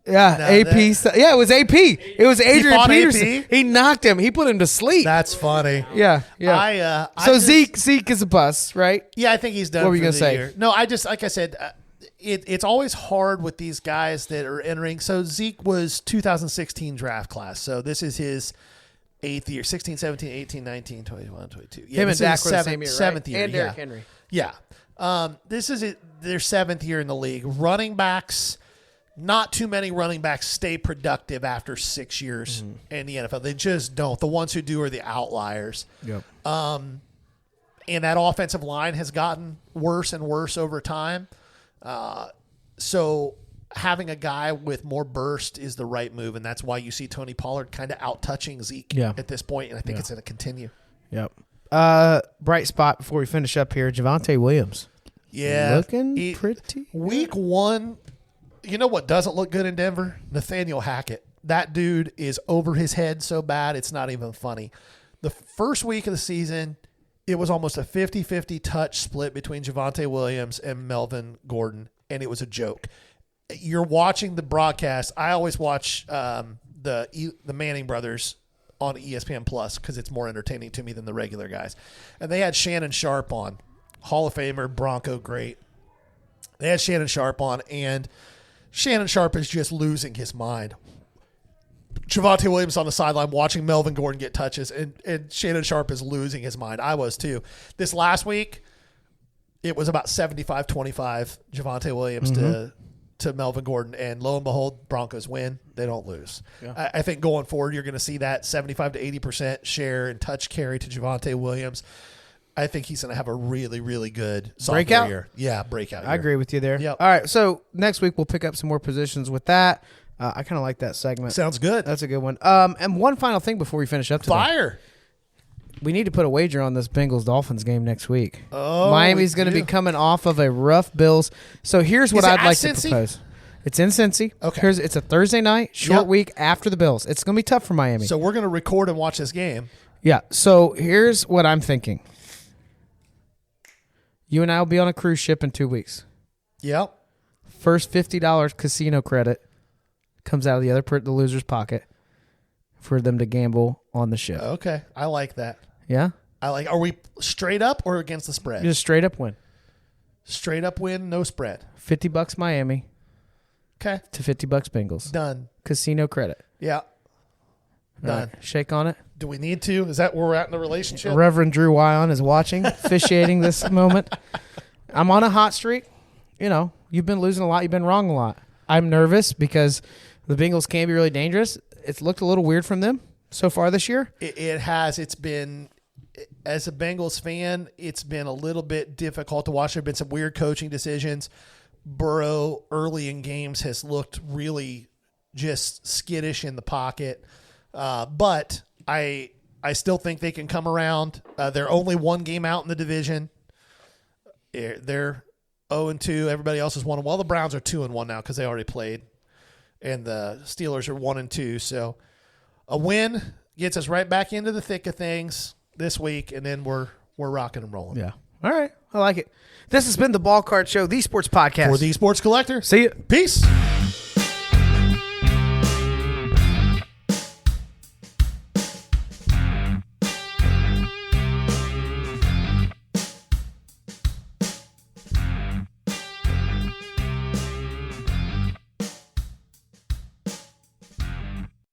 S2: Yeah. AP. It was AP. It was Adrian Peterson.
S3: AP?
S2: He knocked him. He put him to sleep.
S3: That's funny.
S2: Yeah. So Zeke is a bust, right?
S3: Yeah. I think he's done.
S2: What were you going to say?
S3: Year. No, like I said, it's always hard with these guys that are entering. So Zeke was 2016 draft class. So this is his 8th year, 16, 17, 18, 19, 21, 22. Yeah,
S2: Him and
S3: this is
S2: Dak were the
S3: seventh,
S2: same year, right?
S3: 7th year.
S2: And Derrick Henry.
S3: Yeah. This is their 7th year in the league. Running backs, not too many running backs stay productive after 6 years in the NFL. They just don't. The ones who do are the outliers.
S2: Yep.
S3: And that offensive line has gotten worse and worse over time. So having a guy with more burst is the right move, and that's why you see Tony Pollard kind of out-touching Zeke at this point, and I think it's going to continue.
S2: Yep. Bright spot before we finish up here, Javonte Williams.
S3: Yeah.
S2: Looking pretty
S3: Week 1, you know what doesn't look good in Denver? Nathaniel Hackett. That dude is over his head so bad, it's not even funny. The first week of the season, it was almost a 50-50 touch split between Javonte Williams and Melvin Gordon, and it was a joke. You're watching the broadcast. I always watch the Manning brothers on ESPN Plus because it's more entertaining to me than the regular guys. And they had Shannon Sharp on, Hall of Famer, Bronco great. They had Shannon Sharp on, and Shannon Sharp is just losing his mind. Javonte Williams on the sideline watching Melvin Gordon get touches, and Shannon Sharp is losing his mind. I was too. This last week, it was about 75-25 Javonte Williams to Melvin Gordon, and lo and behold, Broncos win. They don't lose. Yeah. I think going forward, you're going to see that 75 to 80% share and touch carry to Javonte Williams. I think he's going to have a really, really good sophomore year. Yeah, breakout year.
S2: I agree with you there.
S3: Yep.
S2: All right, so next week we'll pick up some more positions with that. I kind of like that segment.
S3: Sounds good.
S2: That's a good one. And one final thing before we finish up today.
S3: Fire.
S2: We need to put a wager on this Bengals-Dolphins game next week.
S3: Oh,
S2: Miami's going to be coming off of a rough Bills. So here's what I'd like to
S3: Cincy?
S2: propose. It's in Cincy.
S3: Okay.
S2: It's a Thursday night, short week after the Bills. It's going to be tough for Miami.
S3: So we're going to record and watch this game.
S2: Yeah. So here's what I'm thinking. You and I will be on a cruise ship in 2 weeks.
S3: Yep.
S2: First $50 casino credit comes out of the loser's pocket for them to gamble on the ship.
S3: Okay. I like that.
S2: Yeah?
S3: Are we straight up or against the spread?
S2: Just straight up win.
S3: Straight up win, no spread.
S2: $50 Miami.
S3: Okay.
S2: To $50 Bengals.
S3: Done.
S2: Casino credit.
S3: Yeah. Done.
S2: Right. Shake on it.
S3: Do we need to? Is that where we're at in the relationship?
S2: Reverend Drew Wion is watching, officiating this moment. I'm on a hot streak. You know, you've been losing a lot. You've been wrong a lot. I'm nervous because the Bengals can be really dangerous. It's looked a little weird from them so far this year.
S3: It has. It's been, as a Bengals fan, it's been a little bit difficult to watch. There have been some weird coaching decisions. Burrow early in games has looked really just skittish in the pocket. But I still think they can come around. They're only one game out in the division. They're 0-2. Everybody else is 1-1. Well, the Browns are 2-1 now because they already played. And the Steelers are 1-2. So a win gets us right back into the thick of things this week, and then we're rocking and rolling.
S2: Yeah. All right. I like it. This has been the Ball Card Show, the sports podcast.
S3: For the Sports Collector.
S2: See you.
S3: Peace.